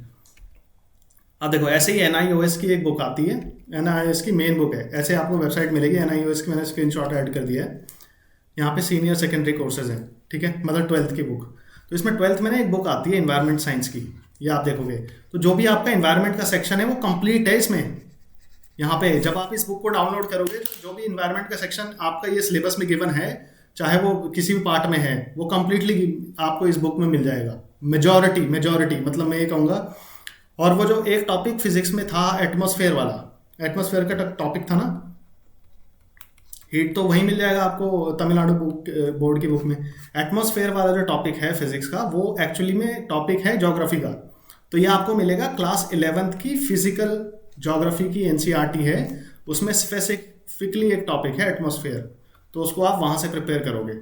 अब देखो ऐसे ही NIOS की एक बुक आती है, NIOS की मेन बुक है, ऐसे आपको वेबसाइट मिलेगी NIOS की, मैंने स्क्रीनशॉट ऐड कर दिया है यहाँ पे। सीनियर सेकेंडरी कोर्सेज हैं, ठीक है, मतलब 12th की बुक। तो इसमें 12th में ना एक बुक आती है इन्वायरमेंट साइंस की, ये आप देखोगे तो जो भी आपका इन्वायरमेंट का सेक्शन है वो कंप्लीट है इसमें। यहाँ पे जब आप इस बुक को डाउनलोड करोगे तो जो भी इन्वायरमेंट का सेक्शन आपका ये सिलेबस में गिवन है, चाहे वो किसी भी पार्ट में है, वो कंप्लीटली आपको इस बुक में मिल जाएगा। मेजॉरिटी मतलब मैं ये कहूँगा। और वो जो एक टॉपिक फिजिक्स में था एटमॉस्फेयर वाला, एटमॉस्फेयर का टॉपिक था ना, हीट, तो वही मिल जाएगा आपको तमिलनाडु बोर्ड की बुक में। एटमॉस्फेयर वाला जो टॉपिक है फिजिक्स का, वो एक्चुअली में टॉपिक है ज्योग्राफी का। तो ये आपको मिलेगा क्लास 11th की फिजिकल ज्योग्राफी की एनसीईआरटी है, उसमें स्पेसिफिकली एक टॉपिक है एटमॉस्फेयर, तो उसको आप वहाँ से प्रिपेयर करोगे।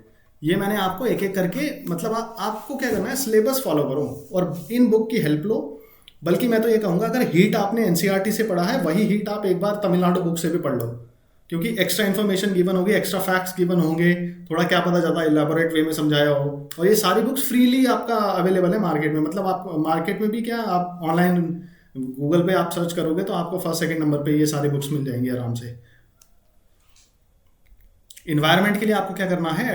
ये मैंने आपको एक एक करके, मतलब आपको क्या करना है, सिलेबस फॉलो करो और इन बुक की हेल्प लो। बल्कि मैं तो ये कहूँगा, अगर हीट आपने एनसीईआरटी से पढ़ा है, वही हीट आप एक बार तमिलनाडु बुक से भी पढ़ लो, क्योंकि एक्स्ट्रा इन्फॉर्मेशन गिवन होगी, एक्स्ट्रा फैक्ट्स गिवन होंगे, थोड़ा क्या पता ज़्यादा इलेबोरेट वे में समझाया हो। और ये सारी बुक्स फ्रीली आपका अवेलेबल है मार्केट में, मतलब आप मार्केट में भी क्या, आप ऑनलाइन गूगल पे आप सर्च करोगे तो आपको फर्स्ट सेकंड नंबर पे ये सारी बुक्स मिल जाएंगी आराम से। इन्वायरमेंट के लिए आपको क्या करना है,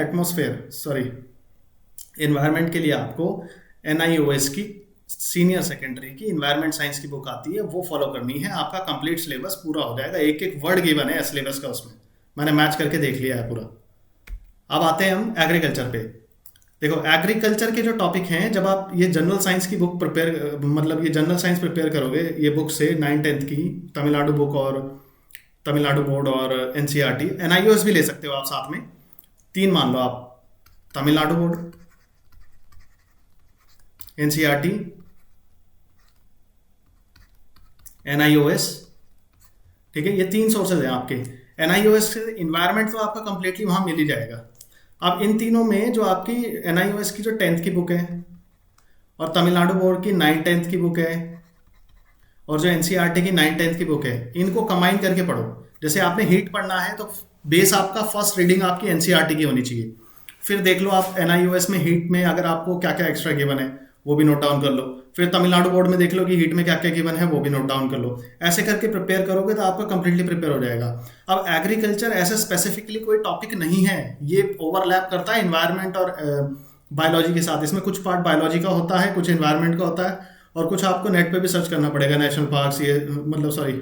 इन्वायरमेंट के लिए आपको NIOS की सीनियर सेकेंडरी की इन्वायरमेंट साइंस की बुक आती है, वो फॉलो करनी है। आपका कंप्लीट सिलेबस पूरा हो जाएगा, एक एक वर्ड गिवन है सिलेबस का, उसमें मैंने मैच करके देख लिया है पूरा। अब आते हैं हम एग्रीकल्चर पे। देखो एग्रीकल्चर के जो टॉपिक हैं, जब आप ये जनरल साइंस की बुक प्रिपेयर, मतलब ये जनरल साइंस प्रिपेयर करोगे ये बुक से 9th-10th की, तमिलनाडु बुक और तमिलनाडु बोर्ड और NCERT, NIOS भी ले सकते हो आप साथ में, 3 मान लो आप, तमिलनाडु बोर्ड, NCERT, NIOS, ठीक है, ये 3 सोर्सेज हैं आपके। NIOS से इन्वायरमेंट तो आपका कंप्लीटली वहाँ मिल ही जाएगा। अब इन तीनों में जो आपकी NIOS की जो 10th की बुक है और तमिलनाडु बोर्ड की 9th-10th की बुक है और जो NCERT की 9th-10th की बुक है, इनको कंबाइन करके पढ़ो। जैसे आपने हीट पढ़ना है तो बेस आपका फर्स्ट रीडिंग आपकी NCERT की होनी चाहिए, फिर देख लो आप NIOS में हीट में अगर आपको क्या क्या एक्स्ट्रा गिवन है वो भी नोट डाउन कर लो, फिर तमिलनाडु बोर्ड में देख लो कि हीट में क्या क्या गिवन है वो भी नोट डाउन कर लो। ऐसे करके प्रिपेयर करोगे तो आपका कंप्लीटली प्रिपेयर हो जाएगा। अब एग्रीकल्चर ऐसे स्पेसिफिकली कोई टॉपिक नहीं है, ये ओवरलैप करता है इन्वायरमेंट और बायोलॉजी के साथ। इसमें कुछ पार्ट बायोलॉजी का होता है, कुछ इन्वायरमेंट का होता है, और कुछ आपको नेट पे भी सर्च करना पड़ेगा, नेशनल पार्क्स, ये मतलब सॉरी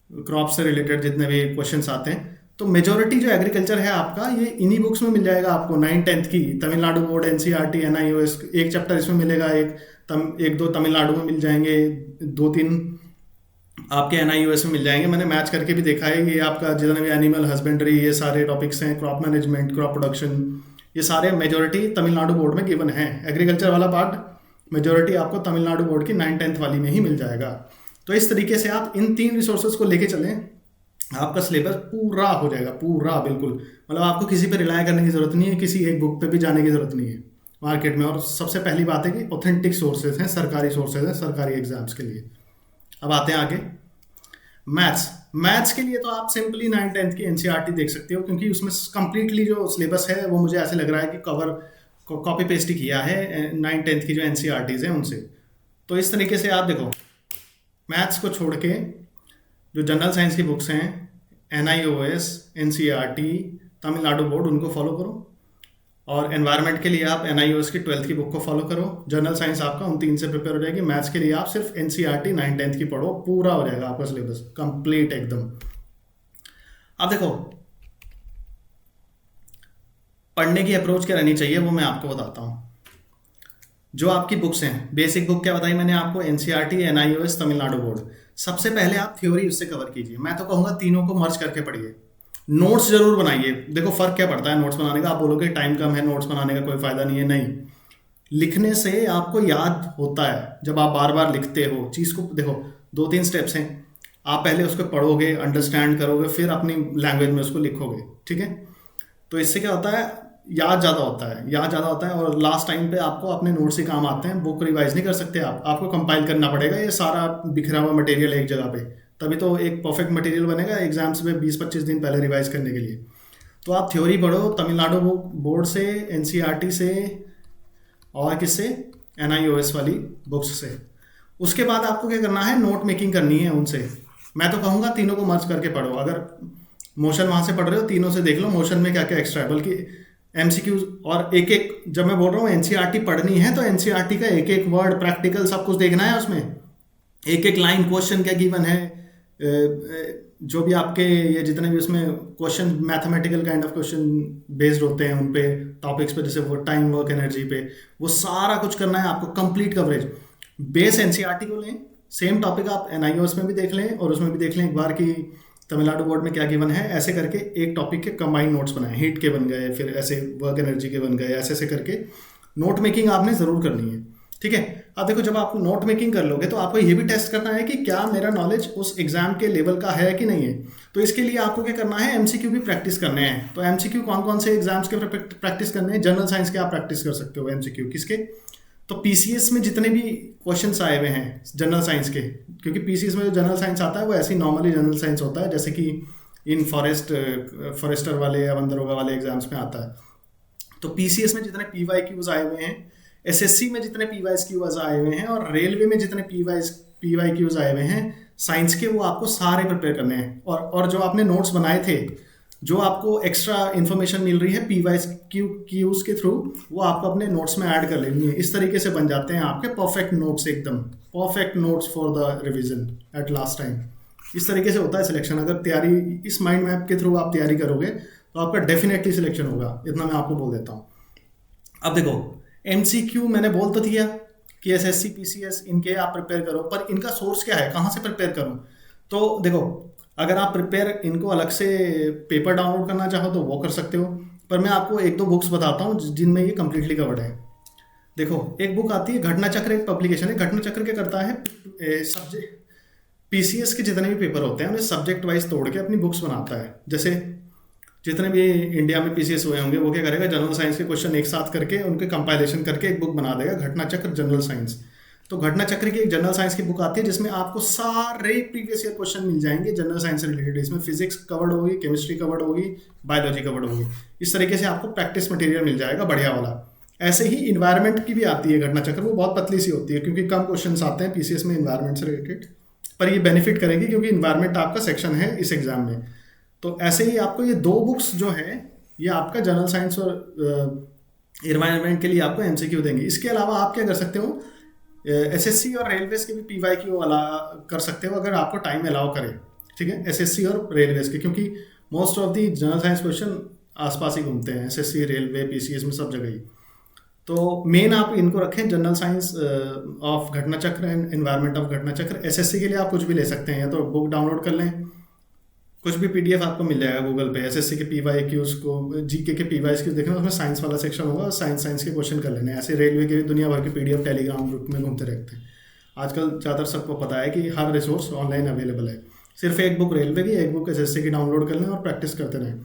क्रॉप से रिलेटेड जितने भी क्वेश्चंस आते हैं। तो मेजोरिटी जो एग्रीकल्चर है आपका, ये इन्हीं बुक्स में मिल जाएगा आपको। 9th-10th की तमिलनाडु बोर्ड, NCERT, NIOS, एक चैप्टर इसमें मिलेगा, एक दो तमिलनाडु में मिल जाएंगे, 2-3 आपके NIOS में मिल जाएंगे। मैंने मैच करके भी देखा है, ये आपका जितने भी एनिमल हस्बेंड्री, ये सारे टॉपिक्स हैं, क्रॉप मैनेजमेंट, क्रॉप प्रोडक्शन, ये सारे मेजोरिटी तमिलनाडु बोर्ड में गिवन है। एग्रीकल्चर वाला पार्ट मेजोरिटी आपको तमिलनाडु बोर्ड की 9th-10th वाली में ही मिल जाएगा। तो इस तरीके से आप इन 3 रिसोर्सेज को लेके चलें, आपका सिलेबस पूरा हो जाएगा, पूरा बिल्कुल। मतलब आपको किसी पे रिलाय करने की जरूरत नहीं है, किसी एक बुक पे भी जाने की जरूरत नहीं है मार्केट में। और सबसे पहली बात है कि ऑथेंटिक सोर्सेज हैं, सरकारी सोर्सेज हैं सरकारी एग्जाम्स के लिए। अब आते हैं आगे, मैथ्स के लिए तो आप सिंपली 9th-10th की NCERT देख सकते हो, क्योंकि उसमें कंप्लीटली जो सिलेबस है वो मुझे ऐसे लग रहा है कि कॉपी पेस्ट ही किया है 9th-10th की जो NCERTs हैं उनसे। तो इस तरीके से आप देखो, मैथ्स को छोड़ के जो जनरल साइंस की बुक्स हैं, NIOS, NCERT, तमिलनाडु बोर्ड, उनको फॉलो करो। और एनवायरनमेंट के लिए आप NIOS की 12th की बुक को फॉलो करो। जनरल साइंस आपका उन 3 से प्रिपेयर हो जाएगी। मैथ्स के लिए आप सिर्फ NCERT 9th-10th की पढ़ो, पूरा हो जाएगा आपका सिलेबस कंप्लीट एकदम। अब देखो पढ़ने की अप्रोच क्या रहनी चाहिए वो मैं आपको बताता हूँ। जो आपकी बुक्स हैं, बेसिक बुक क्या बताई मैंने आपको, NCERT, NIOS, तमिलनाडु बोर्ड। सबसे पहले आप थ्योरी उससे कवर कीजिए। मैं तो कहूँगा तीनों को मर्ज करके पढ़िए। नोट्स जरूर बनाइए। देखो फर्क क्या पड़ता है नोट्स बनाने का, आप बोलोगे टाइम कम है, नोट्स बनाने का कोई फायदा नहीं है, नहीं, लिखने से आपको याद होता है। जब आप बार बार लिखते हो चीज़ को, देखो 2-3 स्टेप्स हैं, आप पहले उसको पढ़ोगे, अंडरस्टैंड करोगे, फिर अपनी लैंग्वेज में उसको लिखोगे, ठीक है। तो इससे क्या होता है, याद ज़्यादा होता है और लास्ट टाइम पे आपको अपने नोट्स ही काम आते हैं। बुक रिवाइज नहीं कर सकते आपको कंपाइल करना पड़ेगा ये सारा बिखरा हुआ मटेरियल एक जगह पे, तभी तो एक परफेक्ट मटेरियल बनेगा एग्जाम्स में 20-25 दिन पहले रिवाइज करने के लिए। तो आप थ्योरी पढ़ो तमिलनाडु बोर्ड से, NCERT से और किससे, NIOS वाली बुक्स से। उसके बाद आपको क्या करना है, नोट मेकिंग करनी है उनसे। मैं तो कहूँगा तीनों को मर्ज करके पढ़ो। अगर मोशन वहाँ से पढ़ रहे हो, तीनों से देख लो मोशन में क्या क्या एक्स्ट्रा है। बल्कि MCQs और एक जब मैं बोल रहा हूँ NCERT पढ़नी है तो NCERT का एक वर्ड, प्रैक्टिकल सब कुछ देखना है उसमें, एक लाइन क्वेश्चन क्या गिवन है, जो भी आपके ये जितने भी उसमें question mathematical kind of question based होते हैं उन पे टॉपिक्स पे, जैसे वो टाइम, वर्क, एनर्जी पे, वो सारा कुछ करना है आपको, कंप्लीट कवरेज। बेस NCERT को लें, सेम टॉपिक आप NIOS में भी देख लें और उसमें भी देख लें एक बार कि तमिलनाडु बोर्ड में क्या गिवन है। ऐसे करके एक टॉपिक के कंबाइंड नोट्स बनाए, हीट के बन गए, फिर ऐसे वर्क एनर्जी के बन गए, ऐसे ऐसे करके नोट मेकिंग आपने ज़रूर करनी है, ठीक है। अब देखो जब आप नोट मेकिंग कर लोगे तो आपको ये भी टेस्ट करना है कि क्या मेरा नॉलेज उस एग्जाम के लेवल का है कि नहीं है। तो इसके लिए आपको क्या करना है, MCQ भी प्रैक्टिस करने हैं। तो MCQ कौन कौन से एग्जाम्स के प्रैक्टिस करने हैं, जनरल साइंस के आप प्रैक्टिस कर सकते हो MCQ, किसके, तो पीसीएस में जितने भी क्वेश्चंस आए हुए हैं जनरल साइंस के, क्योंकि पीसीएस में जो जनरल साइंस आता है वो ऐसे ही नॉर्मली जनरल साइंस होता है, जैसे कि इन फॉरेस्टर वाले या वन दरोगा वाले एग्जाम्स में आता है। तो पीसीएस में जितने पीवाई क्यूज आए हुए हैं, एसएससी में जितने पीवाई क्यूज आए हुए हैं, और रेलवे में जितने पीवाई क्यूज आए हुए हैं साइंस के, वो आपको सारे प्रिपेयर करने हैं। और जो आपने नोट्स बनाए थे, जो आपको एक्स्ट्रा इन्फॉर्मेशन मिल रही है पीवाई क्यूज के थ्रू, वो आपको अपने नोट्स में ऐड कर लेनी है। इस तरीके से बन जाते हैं आपके परफेक्ट नोट्स, एकदम perfect notes for the revision at last time. इस तरीके से होता है सिलेक्शन। अगर तैयारी इस माइंड मैप के थ्रू आप तैयारी करोगे तो आपका डेफिनेटली सिलेक्शन होगा, इतना मैं आपको बोल देता हूँ। अब देखो, एमसीक्यू मैंने बोल तो दिया कि एसएससी पीसीएस इनके आप प्रिपेयर करो, पर इनका सोर्स क्या है, कहाँ से प्रिपेयर करूँ? तो देखो, अगर आप प्रिपेयर इनको अलग से पेपर डाउनलोड करना चाहो तो वो कर सकते हो, पर मैं आपको एक दो बुक्स बताता हूँ जिनमें ये कम्प्लीटली कवर्ड है। देखो, एक बुक आती है घटना चक्र, एक पब्लिकेशन है। घटना चक्र क्या करता है, सब्जेक्ट पीसीएस के जितने भी पेपर होते हैं उन्हें सब्जेक्ट वाइज तोड़ के अपनी बुक्स बनाता है। जैसे जितने भी इंडिया में पीसीएस हुए होंगे वो क्या करेगा, जनरल साइंस के क्वेश्चन एक साथ करके उनके कंपाइलेशन करके एक बुक बना देगा, घटना चक्र जनरल साइंस। तो घटना चक्र की एक जनरल साइंस की बुक आती है जिसमें आपको सारे प्रीवियस ईयर क्वेश्चन मिल जाएंगे जनरल साइंस से रिलेटेड। इसमें फिजिक्स कवर्ड होगी, केमिस्ट्री कवर्ड होगी, बायोलॉजी कवर्ड होगी। इस तरीके से आपको प्रैक्टिस मटेरियल मिल जाएगा बढ़िया वाला। ऐसे ही इन्वायरमेंट की भी आती है घटना चक्र, वो बहुत पतली सी होती है क्योंकि कम क्वेश्चन आते हैं पीसीएस में इन्वायरमेंट से रिलेटेड, पर ये बेनिफिट करेगी क्योंकि इन्वायरमेंट आपका सेक्शन है इस एग्जाम में। तो ऐसे ही आपको ये दो बुक्स जो है ये आपका जनरल साइंस और इन्वायरमेंट के लिए आपको एमसीक्यू देंगे। इसके अलावा आप क्या कर सकते हो, एसएससी और रेलवेज के भी पीवाईक्यू वाला कर सकते हो अगर आपको टाइम अलाउ करे। ठीक है, एसएससी और रेलवेज के, क्योंकि most of the general science question आसपास ही घूमते हैं, एसएससी रेलवे पीसीएस में सब जगह ही। तो मेन आप इनको रखें, जनरल साइंस ऑफ घटना चक्र एंड एनवायरनमेंट ऑफ घटना चक्र। एसएससी के लिए आप कुछ भी ले सकते हैं, या तो बुक डाउनलोड कर लें, कुछ भी पीडीएफ आपको मिल जाएगा गूगल पे। एसएससी के पीवाईक्यूज को, जीके के पीवाईक्यूज देखना, उसमें साइंस वाला सेक्शन होगा, साइंस के क्वेश्चन कर लेने। ऐसे रेलवे के दुनिया भर के पीडीएफ टेलीग्राम ग्रुप में घूमते रहते हैं। आजकल ज़्यादातर सबको पता है कि हर रिसोर्स ऑनलाइन अवेलेबल है। सिर्फ एक बुक रेलवे की, एक बुक एसएससी की डाउनलोड कर लें और प्रैक्टिस करते रहें।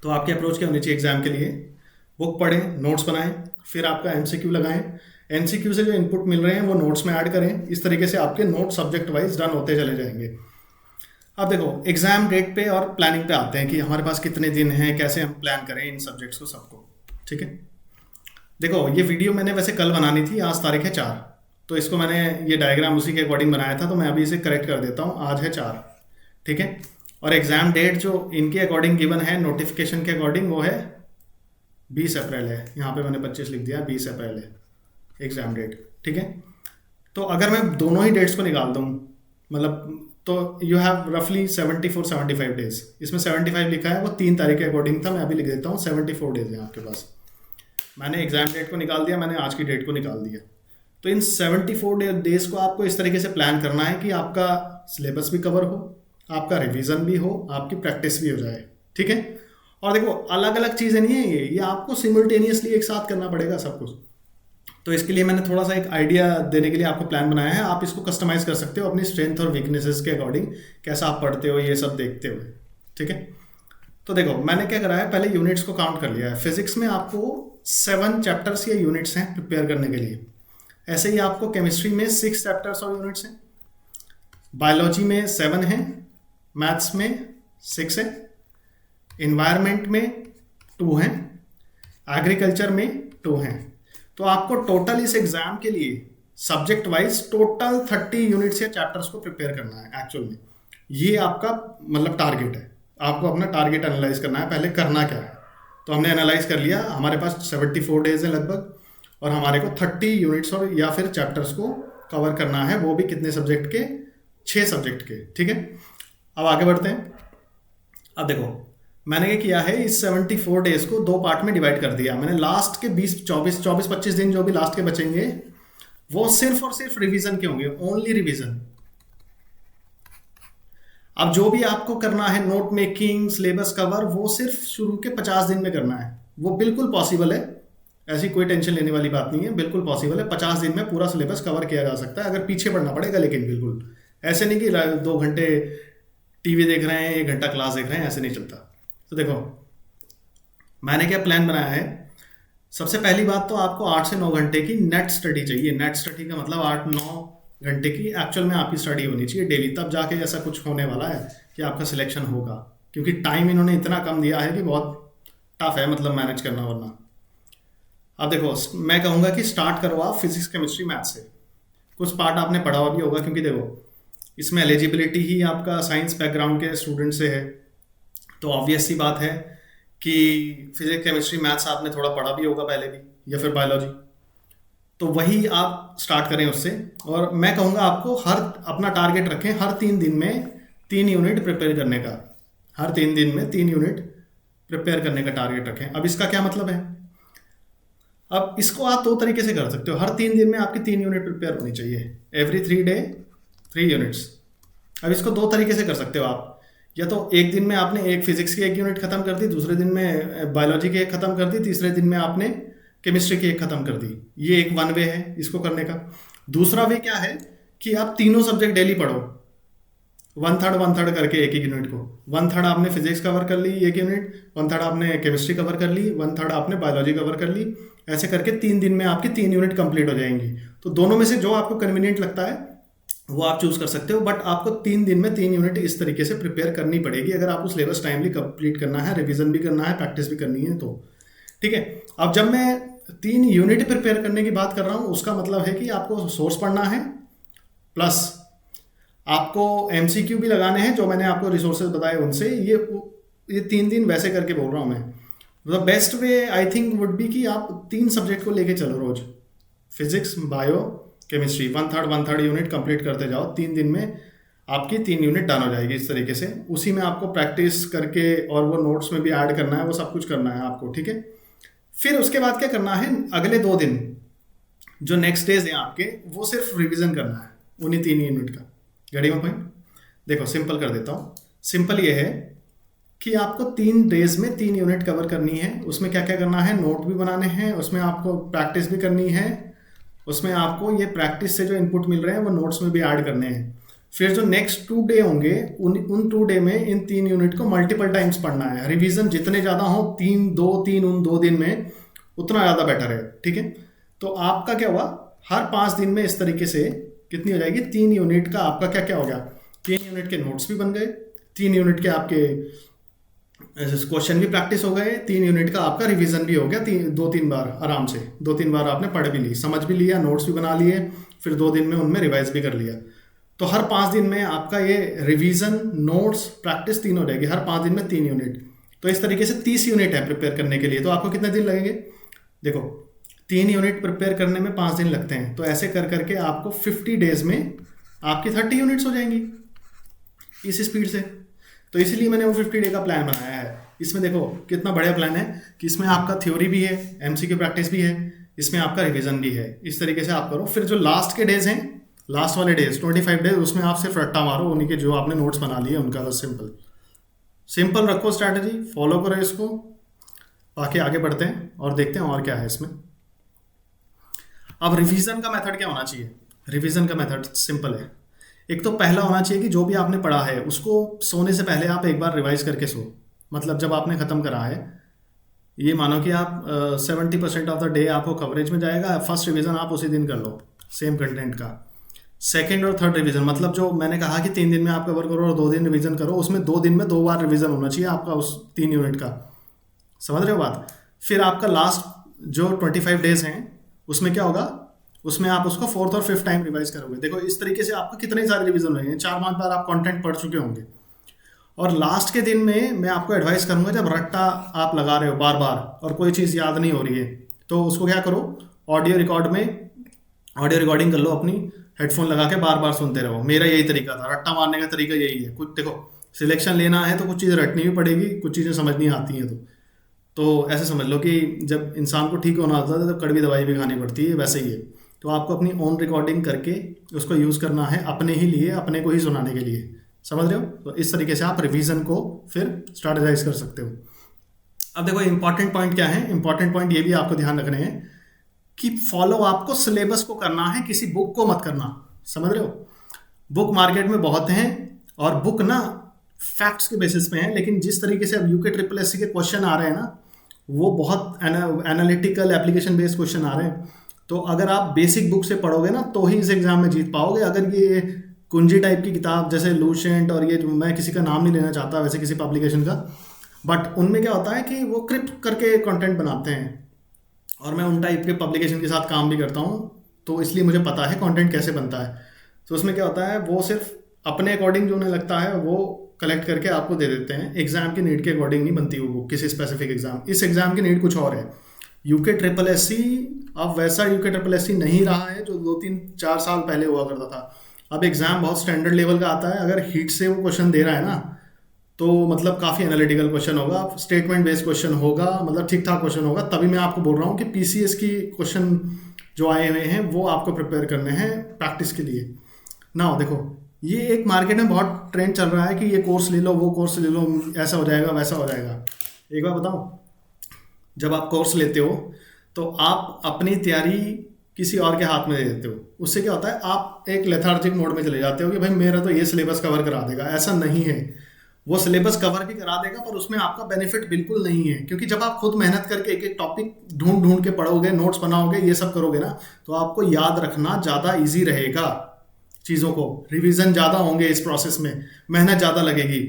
तो आपकी अप्रोच क्या होनी चाहिए एग्जाम के लिए, बुक पढ़ें, नोट्स बनाएं, फिर आपका एमसीक्यू लगाएं। एमसीक्यू से जो इनपुट मिल रहे हैं वो नोट्स में ऐड करें। इस तरीके से आपके नोट सब्जेक्ट वाइज डन होते चले जाएंगे। अब देखो, एग्जाम डेट पे और प्लानिंग पे आते हैं कि हमारे पास कितने दिन हैं, कैसे हम प्लान करें इन सब्जेक्ट्स को सबको। ठीक है, देखो ये वीडियो मैंने वैसे कल बनानी थी, आज तारीख है 4, तो इसको मैंने ये डायग्राम उसी के अकॉर्डिंग बनाया था, तो मैं अभी इसे करेक्ट कर देता हूँ। आज है 4, ठीक है, और एग्जाम डेट जो इनके अकॉर्डिंग गिवन है नोटिफिकेशन के अकॉर्डिंग वो है 20 अप्रैल है। यहाँ पे मैंने 25 लिख दिया, 20 अप्रैल है एग्जाम डेट। ठीक है, तो अगर मैं दोनों ही डेट्स को निकाल दूँ, मतलब तो यू हैव रफली 74-75 डेज। इसमें 75 लिखा है, वो 3 तारीख के अकॉर्डिंग था, मैं अभी लिख देता हूँ 74 डेज है आपके पास। मैंने एग्जाम डेट को निकाल दिया, मैंने आज की डेट को निकाल दिया। तो इन 74 डेज को आपको इस तरीके से प्लान करना है कि आपका सिलेबस भी कवर हो, आपका रिवीजन भी हो, आपकी प्रैक्टिस भी हो जाए। ठीक है, और देखो अलग अलग चीज़ें नहीं है ये आपको सिमुल्टेनियसली एक साथ करना पड़ेगा सब कुछ। तो इसके लिए मैंने थोड़ा सा एक आइडिया देने के लिए आपको प्लान बनाया है। आप इसको कस्टमाइज कर सकते हो अपनी स्ट्रेंथ और वीकनेसेस के अकॉर्डिंग, कैसा आप पढ़ते हो ये सब देखते हुए। ठीक है, तो देखो मैंने क्या करा है, पहले यूनिट्स को काउंट कर लिया है। फिजिक्स में आपको 7 चैप्टर्स या यूनिट्स हैं प्रिपेयर करने के लिए। ऐसे ही आपको केमिस्ट्री में 6 चैप्टर्स और यूनिट्स हैं, बायोलॉजी में 7 हैं, मैथ्स में 6 है, इन्वायरमेंट में 2 हैं, एग्रीकल्चर में 2 हैं। तो आपको टोटल इस एग्जाम के लिए सब्जेक्ट वाइज टोटल 30 यूनिट्स या चैप्टर्स को प्रिपेयर करना है। एक्चुअल में ये आपका मतलब टारगेट है, आपको अपना टारगेट एनालाइज करना है, पहले करना क्या है। तो हमने एनालाइज कर लिया, हमारे पास 74 डेज है लगभग, और हमारे को 30 यूनिट्स और या फिर चैप्टर्स को कवर करना है, वो भी कितने सब्जेक्ट के, 6 सब्जेक्ट के। ठीक है, अब आगे बढ़ते हैं। अब देखो मैंने क्या किया है, इस 74 डेज को 2 पार्ट में डिवाइड कर दिया मैंने। लास्ट के 24-25 दिन जो भी लास्ट के बचेंगे वो सिर्फ और सिर्फ रिवीजन के होंगे, ओनली रिवीजन। अब जो भी आपको करना है, नोट मेकिंग, सिलेबस कवर, वो सिर्फ शुरू के 50 दिन में करना है। वो बिल्कुल पॉसिबल है, ऐसी कोई टेंशन लेने वाली बात नहीं है, बिल्कुल पॉसिबल है। 50 दिन में पूरा सिलेबस कवर किया जा सकता है, अगर पीछे पढ़ना पड़ेगा, लेकिन बिल्कुल ऐसे नहीं कि 2 घंटे टीवी देख रहे हैं, 1 घंटा क्लास देख रहे हैं, ऐसे नहीं चलता। तो देखो मैंने क्या प्लान बनाया है, सबसे पहली बात तो आपको 8 से 9 घंटे की नेट स्टडी चाहिए। नेट स्टडी का मतलब 8-9 घंटे की एक्चुअल में आपकी स्टडी होनी चाहिए डेली, तब जाके ऐसा कुछ होने वाला है कि आपका सिलेक्शन होगा। क्योंकि टाइम इन्होंने इतना कम दिया है कि बहुत टफ है मतलब मैनेज करना। वरना अब देखो, मैं कहूँगा कि स्टार्ट करो आप फिजिक्स केमिस्ट्री मैथ से। कुछ पार्ट आपने पढ़ा हुआ भी होगा, क्योंकि देखो इसमें एलिजिबिलिटी ही आपका साइंस बैकग्राउंड के स्टूडेंट से है, तो ऑब्वियस सी बात है कि फिजिक्स केमिस्ट्री मैथ्स आपने थोड़ा पढ़ा भी होगा पहले भी, या फिर बायोलॉजी, तो वही आप स्टार्ट करें उससे। और मैं कहूँगा आपको हर अपना टारगेट रखें, हर 3 दिन में 3 यूनिट प्रिपेयर करने का। हर 3 दिन में 3 यूनिट प्रिपेयर करने का टारगेट रखें। अब इसका क्या मतलब है? अब इसको आप 2 तरीके से कर सकते हो। हर 3 दिन में आपकी 3 यूनिट प्रिपेयर होनी चाहिए, एवरी 3 डे 3 यूनिट्स। अब इसको 2 तरीके से कर सकते हो आप। या तो एक दिन में आपने एक फिजिक्स की 1 यूनिट खत्म कर दी, दूसरे दिन में बायोलॉजी की 1 खत्म कर दी, तीसरे दिन में आपने केमिस्ट्री की 1 खत्म कर दी। ये एक वन वे है इसको करने का। दूसरा वे क्या है कि आप तीनों सब्जेक्ट डेली पढ़ो, 1/3 करके एक यूनिट को। 1/3 आपने फिजिक्स कवर कर ली 1 यूनिट, 1/3 आपने केमिस्ट्री कवर कर ली, 1/3 आपने बायोलॉजी कवर कर ली। ऐसे करके 3 दिन में आपकी 3 यूनिट कंप्लीट हो जाएंगी। तो दोनों में से जो आपको कन्वीनियंट लगता है वो आप चूज कर सकते हो, बट आपको 3 दिन में 3 यूनिट इस तरीके से प्रिपेयर करनी पड़ेगी अगर आपको सिलेबस टाइमली कंप्लीट करना है, रिवीजन भी करना है, प्रैक्टिस भी करनी है तो। ठीक है। अब जब मैं 3 यूनिट प्रिपेयर करने की बात कर रहा हूँ, उसका मतलब है कि आपको सोर्स पढ़ना है, प्लस आपको एमसीक्यू भी लगाने हैं जो मैंने आपको रिसोर्सेज बताए उनसे। ये 3 दिन वैसे करके बोल रहा हूँ मैं। The best way I think would be कि आप 3 सब्जेक्ट को लेके चलो रोज, physics, bio, chemistry. 1/3 unit complete करते जाओ। 3 दिन में आपकी 3 यूनिट डन हो जाएगी इस तरीके से। उसी में आपको प्रैक्टिस करके और वो नोट्स में भी ऐड करना है, वो सब कुछ करना है आपको। ठीक है। फिर उसके बाद क्या करना है, अगले 2 दिन जो नेक्स्ट डेज हैं आपके, वो सिर्फ रिवीजन करना है उन्हीं 3 यूनिट का। गड़ी में पॉइंट देखो, सिंपल कर देता हूँ। सिंपल ये है कि आपको 3 डेज में 3 यूनिट कवर करनी है। उसमें क्या क्या करना है, नोट भी बनाने हैं, उसमें आपको प्रैक्टिस भी करनी है, उसमें आपको ये प्रैक्टिस से जो इनपुट मिल रहे हैं वो नोट्स में भी ऐड करने हैं। फिर जो नेक्स्ट 2 डे होंगे उन 2 डे में इन 3 यूनिट को मल्टीपल टाइम्स पढ़ना है। रिवीजन जितने ज़्यादा हो, 3 उन 2 दिन में, उतना ज़्यादा बेटर है। ठीक है। तो आपका क्या हुआ, हर 5 दिन में इस तरीके से कितनी हो जाएगी, 3 यूनिट का आपका क्या क्या हो गया, 3 यूनिट के नोट्स भी बन गए, 3 यूनिट के आपके क्वेश्चन भी प्रैक्टिस हो गए, 3 यूनिट का आपका रिवीजन भी हो गया 2-3 बार आराम से। 2-3 बार आपने पढ़ भी ली, समझ भी लिया, नोट्स भी बना लिए, फिर 2 दिन में उनमें रिवाइज भी कर लिया। तो हर 5 दिन में आपका ये रिवीजन, नोट्स, प्रैक्टिस 3 हो जाएगी। हर 5 दिन में 3 यूनिट। तो इस तरीके से 30 यूनिट है प्रिपेयर करने के लिए। तो आपको कितने दिन लगेंगे, देखो 3 यूनिट प्रिपेयर करने में 5 दिन लगते हैं। तो ऐसे कर करके आपको 50 डेज में आपकी 30 यूनिट्स हो जाएंगी इस स्पीड से। तो इसीलिए मैंने वो 50 डे का प्लान बनाया है। इसमें देखो कितना बढ़िया प्लान है कि इसमें आपका थ्योरी भी है, एमसीक्यू प्रैक्टिस भी है, इसमें आपका रिवीजन भी है। इस तरीके से आप करो। फिर जो लास्ट के डेज हैं, लास्ट वाले डेज 25 डेज, उसमें आप सिर्फ रट्टा मारो उन्हीं के जो आपने नोट्स बना लिए उनका। बस सिंपल रखो स्ट्रैटेजी, फॉलो करो इसको। बाकी आगे बढ़ते हैं और देखते हैं और क्या है इसमें। अब रिवीजन का मेथड क्या होना चाहिए? रिवीजन का मेथड सिंपल है। एक तो पहला होना चाहिए कि जो भी आपने पढ़ा है उसको सोने से पहले आप एक बार रिवाइज करके सो। मतलब जब आपने ख़त्म करा है, ये मानो कि आप 70% ऑफ द डे आपको कवरेज में जाएगा। फर्स्ट रिवीजन आप उसी दिन कर लो सेम कंटेंट का। सेकंड और थर्ड रिवीजन, मतलब जो मैंने कहा कि 3 दिन में आप कवर करो और 2 दिन रिवीजन करो, उसमें 2 दिन में 2 बार रिवीजन होना चाहिए आपका उस 3 यूनिट का। समझ रहे हो बात? फिर आपका लास्ट जो 25 डेज हैं उसमें क्या होगा, उसमें आप उसको 4th और 5th टाइम रिवाइज करोगे। देखो इस तरीके से आपको कितने सारे रिवीजन होंगे, 4-5 बार आप कंटेंट पढ़ चुके होंगे। और लास्ट के दिन में मैं आपको एडवाइस करूंगा, जब रट्टा आप लगा रहे हो बार बार और कोई चीज़ याद नहीं हो रही है, तो उसको क्या करो, ऑडियो रिकॉर्डिंग कर लो अपनी, हेडफोन लगा के बार बार सुनते रहो। मेरा यही तरीका था, रट्टा मारने का तरीका यही है। कुछ देखो, सिलेक्शन लेना है तो कुछ चीज़ें रटनी भी पड़ेगी, कुछ चीज़ें समझ नहीं आती हैं। तो ऐसे समझ लो कि जब इंसान को ठीक होना होता है तो कड़वी दवाई भी खानी पड़ती है, वैसे ही है। तो आपको अपनी ओन रिकॉर्डिंग करके उसको यूज़ करना है अपने ही लिए, अपने को ही सुनाने के लिए। समझ रहे हो? तो इस तरीके से आप रिवीजन को फिर स्ट्रैटेजाइज कर सकते हो। अब देखो इंपॉर्टेंट पॉइंट क्या है। इंपॉर्टेंट पॉइंट ये भी आपको ध्यान रखने हैं कि फॉलो आपको सिलेबस को करना है, किसी बुक को मत करना। समझ रहे हो? बुक मार्केट में बहुत हैं और बुक ना फैक्ट्स के बेसिस पे हैं, लेकिन जिस तरीके से अब यूके ट्रिपल एससी के क्वेश्चन आ रहे हैं ना, वो बहुत एनालिटिकल एप्लीकेशन बेस्ड क्वेश्चन आ रहे हैं। तो अगर आप बेसिक बुक से पढ़ोगे ना तो ही इस एग्ज़ाम में जीत पाओगे। अगर ये कुंजी टाइप की किताब जैसे लूसेंट और ये जो, मैं किसी का नाम नहीं लेना चाहता वैसे किसी पब्लिकेशन का, बट उनमें क्या होता है कि वो क्रिप्ट करके कंटेंट बनाते हैं, और मैं उन टाइप के पब्लिकेशन के साथ काम भी करता हूँ, तो इसलिए मुझे पता है कंटेंट कैसे बनता है। तो उसमें क्या होता है, वो सिर्फ अपने अकॉर्डिंग जो उन्हें लगता है वो कलेक्ट करके आपको दे देते हैं। एग्जाम की नीड के अकॉर्डिंग नहीं बनती वो बुक, किसी स्पेसिफिक एग्जाम। इस एग्जाम की नीड कुछ और है। यूके ट्रिपल एस सी अब वैसा यूके ट्रिपल एस सी नहीं रहा है जो 2-3-4 साल पहले हुआ करता था। अब एग्जाम बहुत स्टैंडर्ड लेवल का आता है। अगर हीट से वो क्वेश्चन दे रहा है ना, तो मतलब काफ़ी एनालिटिकल क्वेश्चन होगा, स्टेटमेंट बेस्ड क्वेश्चन होगा, मतलब ठीक ठाक क्वेश्चन होगा। तभी मैं आपको बोल रहा हूँ कि पीसीएस की क्वेश्चन जो आए हुए हैं वो आपको प्रिपेयर करने हैं प्रैक्टिस के लिए। ना देखो, ये एक मार्केट में बहुत ट्रेंड चल रहा है कि ये कोर्स ले लो, वो कोर्स ले लो, ऐसा हो जाएगा वैसा हो जाएगा। एक बार बताओ, जब आप कोर्स लेते हो तो आप अपनी तैयारी किसी और के हाथ में दे देते हो। उससे क्या होता है, आप एक लेथार्जिक मोड में चले जाते हो कि भाई मेरा तो ये सिलेबस कवर करा देगा। ऐसा नहीं है, वो सिलेबस कवर भी करा देगा पर उसमें आपका बेनिफिट बिल्कुल नहीं है। क्योंकि जब आप खुद मेहनत करके एक एक टॉपिक ढूंढ ढूंढ के पढ़ोगे, नोट्स बनाओगे, ये सब करोगे ना, तो आपको याद रखना ज़्यादा ईजी रहेगा। चीज़ों को रिवीजन ज़्यादा होंगे, इस प्रोसेस में मेहनत ज़्यादा लगेगी,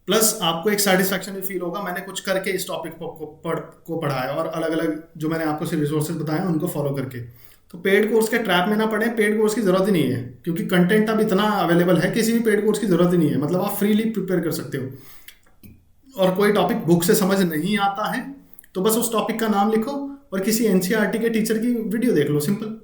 प्लस आपको एक सेटिस्फैक्शन भी फील होगा मैंने कुछ करके इस टॉपिक को पढ़ा है, और अलग अलग जो मैंने आपको से रिसोर्सेज बताए हैं उनको फॉलो करके। तो पेड कोर्स के ट्रैप में ना पढ़ें, पेड कोर्स की ज़रूरत ही नहीं है, क्योंकि कंटेंट अब इतना अवेलेबल है, किसी भी पेड कोर्स की ज़रूरत ही नहीं है। मतलब आप फ्रीली प्रिपेयर कर सकते हो। और कोई टॉपिक बुक से समझ नहीं आता है तो बस उस टॉपिक का नाम लिखो और किसी एनसीईआरटी के टीचर की वीडियो देख लो, सिंपल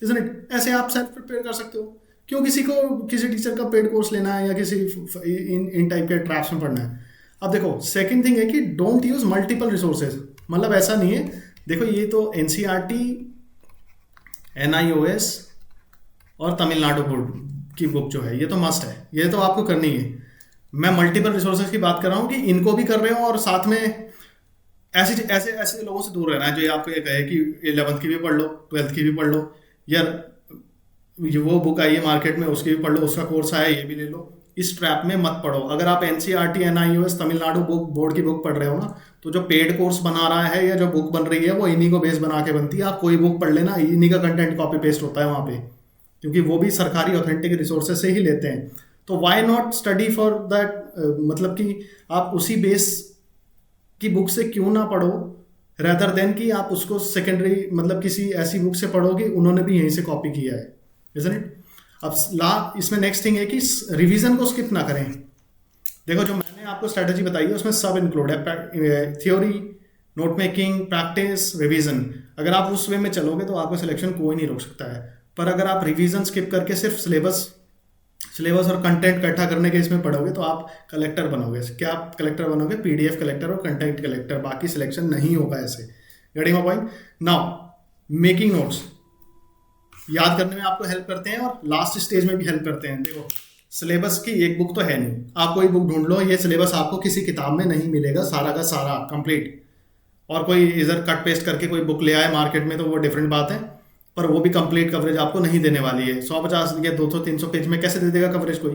इजंट इट। ऐसे आप सेल्फ प्रिपेयर कर सकते हो। क्यों किसी को किसी टीचर का पेड कोर्स लेना है या किसी इन टाइप के ट्रैप्स में पढ़ना है। अब देखो, सेकंड थिंग है कि डोंट यूज मल्टीपल रिसोर्सेज। मतलब ऐसा नहीं है, देखो ये तो एनसीईआरटी, एनआईओएस और तमिलनाडु बोर्ड की बुक जो है ये तो मस्ट है, ये तो आपको करनी है। मैं मल्टीपल रिसोर्सेज की बात कर रहा हूँ कि इनको भी कर रहे हो और साथ में ऐसे ऐसे ऐसे लोगों से दूर रहना है जो ये आपको ये कहे कि 11th की भी पढ़ लो, 12th की भी पढ़ लो, या ये वो बुक आई है मार्केट में उसकी भी पढ़ लो, उसका कोर्स आया ये भी ले लो। इस ट्रैप में मत पढ़ो। अगर आप NCERT, NIOS, Tamil Nadu book board की बुक पढ़ रहे हो ना, तो जो पेड कोर्स बना रहा है या जो बुक बन रही है वो इन्हीं को बेस बना के बनती है। आप कोई बुक पढ़ लेना, इन्हीं का कंटेंट कॉपी पेस्ट होता है वहाँ पे, क्योंकि वो भी सरकारी ऑथेंटिक रिसोर्सेज से ही लेते हैं। तो why not study for that, मतलब कि आप उसी बेस की बुक से क्यों ना पढ़ो, रेदर देन कि आप उसको सेकेंडरी मतलब किसी ऐसी बुक से पढ़ो कि उन्होंने भी यहीं से कॉपी किया है, इजंट इट। अब इसमें नेक्स्ट थिंग है कि रिवीजन को स्किप ना करें। देखो, जो मैंने आपको स्ट्रेटजी बताई है उसमें सब इंक्लूड है, theory, note making, practice, revision. अगर आप उस वे में चलोगे तो आपका सिलेक्शन कोई नहीं रोक सकता है। पर अगर आप रिवीजन स्किप करके सिर्फ सिलेबस और कंटेंट इकट्ठा करने के इसमें पढ़ोगे तो आप कलेक्टर बनोगे। क्या आप कलेक्टर बनोगे? पीडीएफ कलेक्टर और कंटेंट कलेक्टर, बाकी सिलेक्शन नहीं होगा ऐसे। Getting my point? Now making notes याद करने में आपको हेल्प करते हैं और लास्ट स्टेज में भी हेल्प करते हैं। देखो, सिलेबस की एक बुक तो है नहीं, आप कोई बुक ढूंढ लो, ये सिलेबस आपको किसी किताब में नहीं मिलेगा सारा का सारा कंप्लीट। और कोई इधर कट पेस्ट करके कोई बुक ले आए मार्केट में तो वो डिफरेंट बात है, पर वो भी कंप्लीट कवरेज आपको नहीं देने वाली है। 150 या 200-300 पेज में कैसे दे देगा कवरेज कोई?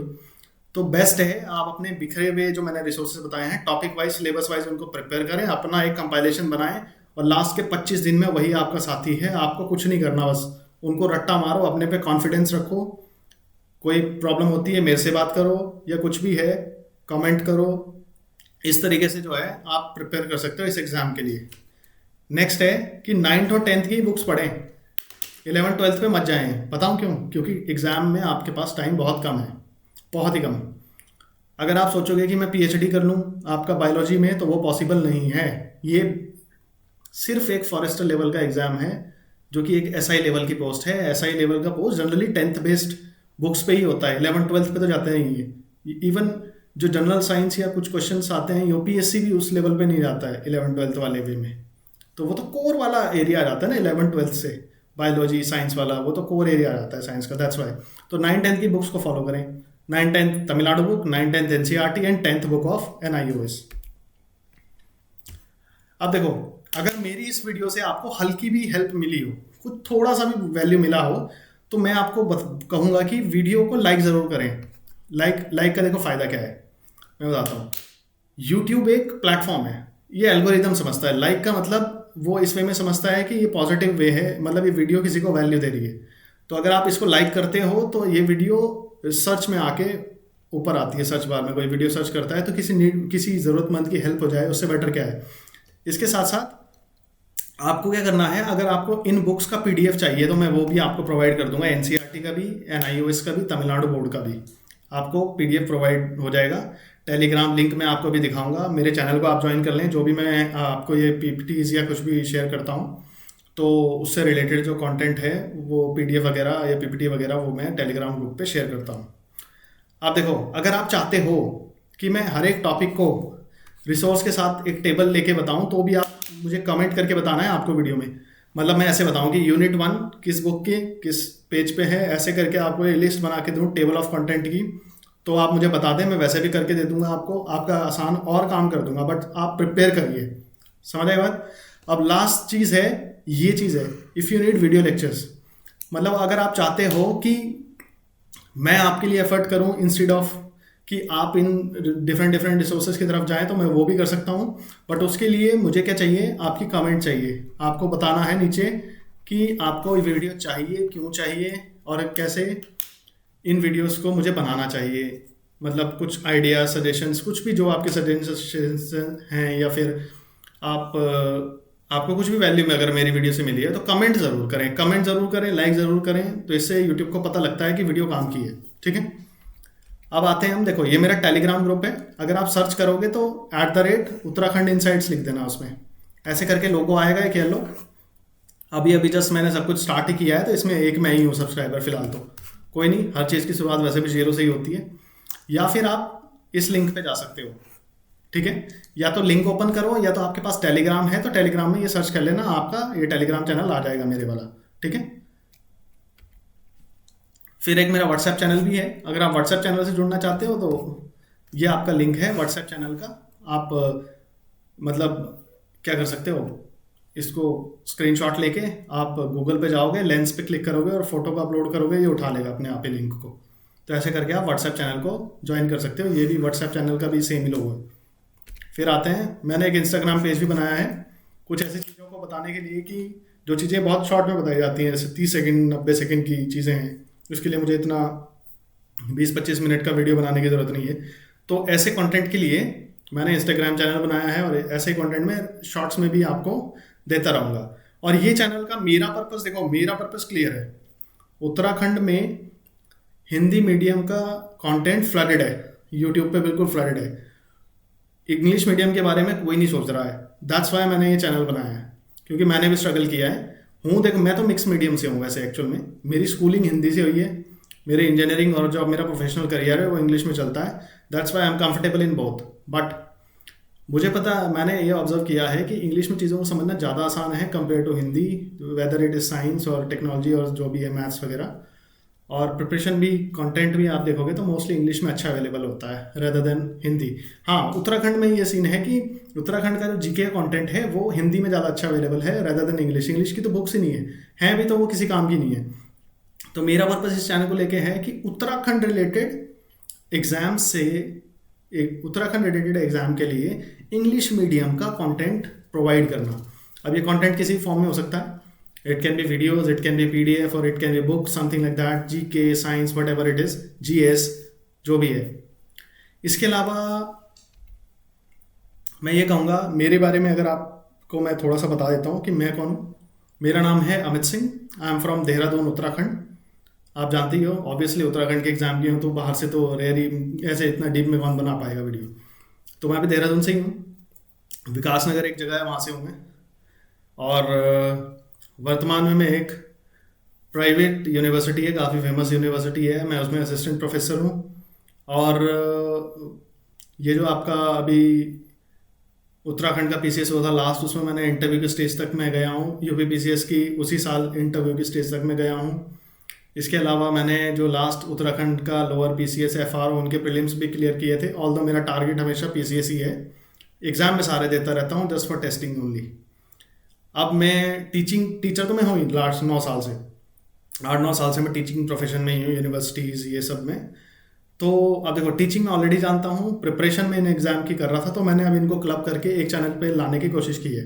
तो बेस्ट है आप अपने बिखरे हुए जो मैंने रिसोर्सेज बताए हैं टॉपिक वाइज, सिलेबस वाइज, उनको प्रिपेयर करें, अपना एक कंपाइलेशन बनाएं, और लास्ट के 25 दिन में वही आपका साथी है। आपको कुछ नहीं करना, बस उनको रट्टा मारो, अपने पे कॉन्फिडेंस रखो। कोई प्रॉब्लम होती है मेरे से बात करो, या कुछ भी है कमेंट करो। इस तरीके से जो है आप प्रिपेयर कर सकते हो इस एग्ज़ाम के लिए। नेक्स्ट है कि 9th और 10th की बुक्स पढ़ें, 11th 12th पे मत जाएं। बताऊं क्यों? क्योंकि एग्ज़ाम में आपके पास टाइम बहुत कम है, बहुत ही कम। अगर आप सोचोगे कि मैं पीएचडी कर लूं आपका बायोलॉजी में, तो वो पॉसिबल नहीं है। ये सिर्फ एक फॉरेस्टर लेवल का एग्ज़ाम है, जो कि एक एसआई लेवल की पोस्ट है। एसआई लेवल का post generally 10th based books पे ही होता है, 11th 12th पे तो जाते ही है। इवन जो जनरल साइंस या कुछ क्वेश्चंस आते हैं, यूपीएससी भी उस लेवल पे नहीं जाता है 11th 12th वाले वे में। तो वो तो कोर वाला एरिया आ जाता है ना 11th 12th से, बायोलॉजी साइंस वाला, वो तो कोर एरिया आ जाता है साइंस का, दैट्स वाई। तो 9th-10th की बुक्स को फॉलो करें। 9th-10th Tamil Nadu book, 9th-10th NCERT and 10th book of NIOS. अब देखो, अगर मेरी इस वीडियो से आपको हल्की भी हेल्प मिली हो, कुछ थोड़ा सा भी वैल्यू मिला हो, तो मैं आपको कहूँगा कि वीडियो को लाइक ज़रूर करें। लाइक का देखो फ़ायदा क्या है, मैं बताता हूँ। यूट्यूब एक प्लेटफॉर्म है, ये एल्गोरिदम समझता है। लाइक का मतलब वो इस वे में समझता है कि ये पॉजिटिव वे है, मतलब ये वीडियो किसी को वैल्यू दे रही है। तो अगर आप इसको लाइक करते हो तो ये वीडियो सर्च में आके ऊपर आती है। सर्च बार में कोई वीडियो सर्च करता है तो किसी नीड, किसी ज़रूरतमंद की हेल्प हो जाए, उससे बेटर क्या है। इसके साथ साथ आपको क्या करना है, अगर आपको इन बुक्स का पीडीएफ चाहिए तो मैं वो भी आपको प्रोवाइड कर दूंगा, एनसीईआरटी का भी, एनआईओएस का भी, तमिलनाडु बोर्ड का भी आपको पीडीएफ प्रोवाइड हो जाएगा। टेलीग्राम लिंक मैं आपको भी दिखाऊंगा। मेरे चैनल को आप ज्वाइन कर लें, जो भी मैं आपको ये पीपीटीज या कुछ भी शेयर करता हूँ तो उससे रिलेटेड जो कंटेंट है वो पीडीएफ वगैरह या पीपीटी वगैरह वो मैं टेलीग्राम ग्रुप पे शेयर करता हूँ। आप देखो, अगर आप चाहते हो कि मैं हर एक टॉपिक को रिसोर्स के साथ एक टेबल लेके बताऊं तो भी आप मुझे कमेंट करके बताना है आपको वीडियो में। मतलब मैं ऐसे बताऊं कि यूनिट 1 किस बुक के किस पेज पे है, ऐसे करके आपको ये लिस्ट बना के दूं टेबल ऑफ कंटेंट की, तो आप मुझे बता दें, मैं वैसे भी करके दे दूंगा आपको, आपका आसान और काम कर दूंगा। बट आप प्रिपेयर करिए, समझ आए बात। अब लास्ट चीज़ है, ये चीज़ है, if you need video lectures, मतलब अगर आप चाहते हो कि मैं आपके लिए एफर्ट करूं इंस्टेड ऑफ कि आप इन डिफरेंट डिफरेंट रिसोर्सेज की तरफ जाएं, तो मैं वो भी कर सकता हूं। बट उसके लिए मुझे क्या चाहिए, आपकी कमेंट चाहिए। आपको बताना है नीचे कि आपको ये वीडियो चाहिए, क्यों चाहिए, और कैसे इन वीडियोस को मुझे बनाना चाहिए। मतलब कुछ आइडिया, सजेशंस, कुछ भी जो आपके सजेशंस हैं, या फिर आप आपको कुछ भी वैल्यू में अगर मेरी वीडियो से मिली है तो कमेंट ज़रूर करें, कमेंट ज़रूर करें, लाइक ज़रूर करें, तो इससे यूट्यूब को पता लगता है कि वीडियो काम की है। ठीक है, अब आते हैं हम, देखो ये मेरा टेलीग्राम ग्रुप है। अगर आप सर्च करोगे तो @उत्तराखंड इनसाइट्स लिख देना, उसमें ऐसे करके लोगो आएगा एक येलो। अभी अभी जस्ट मैंने सब कुछ स्टार्ट ही किया है, तो इसमें एक मैं ही हूँ सब्सक्राइबर फिलहाल। तो कोई नहीं, हर चीज़ की शुरुआत वैसे भी 0 से ही होती है। या फिर आप इस लिंक पे जा सकते हो, ठीक है। या तो लिंक ओपन करो, या तो आपके पास टेलीग्राम है तो टेलीग्राम में ये सर्च कर लेना, आपका ये टेलीग्राम चैनल आ जाएगा मेरे वाला, ठीक है। फिर एक मेरा व्हाट्सएप चैनल भी है, अगर आप व्हाट्सएप चैनल से जुड़ना चाहते हो तो ये आपका लिंक है व्हाट्सएप चैनल का। आप मतलब क्या कर सकते हो, इसको स्क्रीनशॉट लेके आप गूगल पे जाओगे, लेंस पे क्लिक करोगे और फोटो को अपलोड करोगे, ये उठा लेगा अपने आप ही लिंक को। तो ऐसे करके आप व्हाट्सएप चैनल को ज्वाइन कर सकते हो। ये भी व्हाट्सएप चैनल का भी सेम ही लोगो है। फिर आते हैं, मैंने एक इंस्टाग्राम पेज भी बनाया है कुछ ऐसी चीज़ों को बताने के लिए कि जो चीज़ें बहुत शॉर्ट में बताई जाती हैं, जैसे 30 सेकंड 90 सेकंड की चीज़ें हैं, उसके लिए मुझे इतना 20-25 मिनट का वीडियो बनाने की ज़रूरत नहीं है। तो ऐसे कंटेंट के लिए मैंने इंस्टाग्राम चैनल बनाया है, और ऐसे कंटेंट में शॉर्ट्स में भी आपको देता रहूँगा। और ये चैनल का मेरा पर्पस, देखो मेरा पर्पस क्लियर है। उत्तराखंड में हिंदी मीडियम का कंटेंट फ्लडेड है, यूट्यूब पे बिल्कुल फ्लडेड है। इंग्लिश मीडियम के बारे में कोई नहीं सोच रहा है। दैट्स वाई मैंने ये चैनल बनाया है, क्योंकि मैंने भी स्ट्रगल किया है। देखो मैं तो मिक्स मीडियम से हूँ वैसे, एक्चुअल में मेरी स्कूलिंग हिंदी से हुई है, मेरे इंजीनियरिंग और जो मेरा प्रोफेशनल करियर है वो इंग्लिश में चलता है। That's why I am comfortable in both. But मुझे पता, मैंने ये ऑब्जर्व किया है कि इंग्लिश में चीज़ों को समझना ज़्यादा आसान है compare to Hindi, whether it is science और टेक्नोलॉजी और जो भी है, मैथ्स वगैरह। और प्रिपरेशन भी, कंटेंट भी आप देखोगे तो मोस्टली इंग्लिश में अच्छा अवेलेबल होता है रेदर देन हिंदी। हाँ, उत्तराखंड में ये सीन है कि उत्तराखंड का जो जीके कंटेंट है वो हिंदी में ज़्यादा अच्छा अवेलेबल है रेदर देन इंग्लिश। इंग्लिश की तो बुक्स ही नहीं है भी तो वो किसी काम की नहीं है। तो मेरा पर्पस इस चैनल को लेके है कि उत्तराखंड रिलेटेड एग्जाम से, एक उत्तराखंड रिलेटेड एग्जाम के लिए इंग्लिश मीडियम का कंटेंट प्रोवाइड करना। अब ये कंटेंट किसी फॉर्म में हो सकता है, it can be videos, it can be PDF, or it can be book, something like that, GK, science, whatever it is, GS, जो भी है। इसके अलावा मैं ये कहूँगा मेरे बारे में, अगर आपको मैं थोड़ा सा बता देता हूँ कि मैं कौन हूँ। मेरा नाम है अमित सिंह, आई एम फ्रॉम देहरादून, उत्तराखंड। आप जानते ही हो, ऑब्वियसली उत्तराखंड के एग्जाम की हूँ तो बाहर से तो रेयर ही ऐसे इतना डीप में कौन बना पाएगा वीडियो। तो मैं भी देहरादून से ही हूँ, विकास नगर एक जगह है, वहाँ से हूँ मैं। और वर्तमान में मैं एक प्राइवेट यूनिवर्सिटी है, काफ़ी फेमस यूनिवर्सिटी है, मैं उसमें असिस्टेंट प्रोफेसर हूँ। और ये जो आपका अभी उत्तराखंड का पीसीएस हुआ था लास्ट, उसमें मैंने इंटरव्यू की स्टेज तक मैं गया हूँ। यूपी पीसीएस की उसी साल इंटरव्यू की स्टेज तक मैं गया हूँ। इसके अलावा मैंने जो लास्ट उत्तराखंड का लोअर पीसीएस एफआरओ उनके प्रीलिम्स भी क्लियर किए थे। ऑल्दो मेरा टारगेट हमेशा पीसीएस ही है, एग्ज़ाम में सारे देता रहता हूँ जस्ट फॉर टेस्टिंग ओनली। अब मैं टीचर तो मैं हूँ ही लास्ट 9 साल से, 8-9 साल से मैं टीचिंग प्रोफेशन में ही हूँ, यूनिवर्सिटीज़ ये सब में। तो अब देखो, टीचिंग में ऑलरेडी जानता हूँ, प्रिपरेशन में इन एग्जाम की कर रहा था, तो मैंने अब इनको क्लब करके एक चैनल पे लाने की कोशिश की है।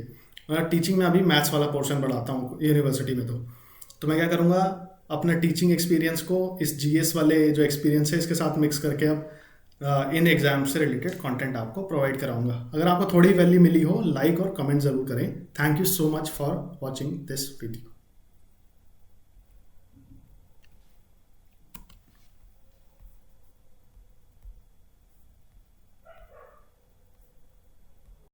मैं टीचिंग में अभी मैथ्स वाला पोर्शन बढ़ाता हूँ यूनिवर्सिटी में। तो मैं क्या करूँगा, अपना टीचिंग एक्सपीरियंस को इस जीएस वाले जो एक्सपीरियंस है इसके साथ मिक्स करके अब इन एग्जाम से रिलेटेड कंटेंट आपको प्रोवाइड कराऊंगा। अगर आपको थोड़ी वैल्यू मिली हो, लाइक और कमेंट ज़रूर करें। Thank you so much for watching this video.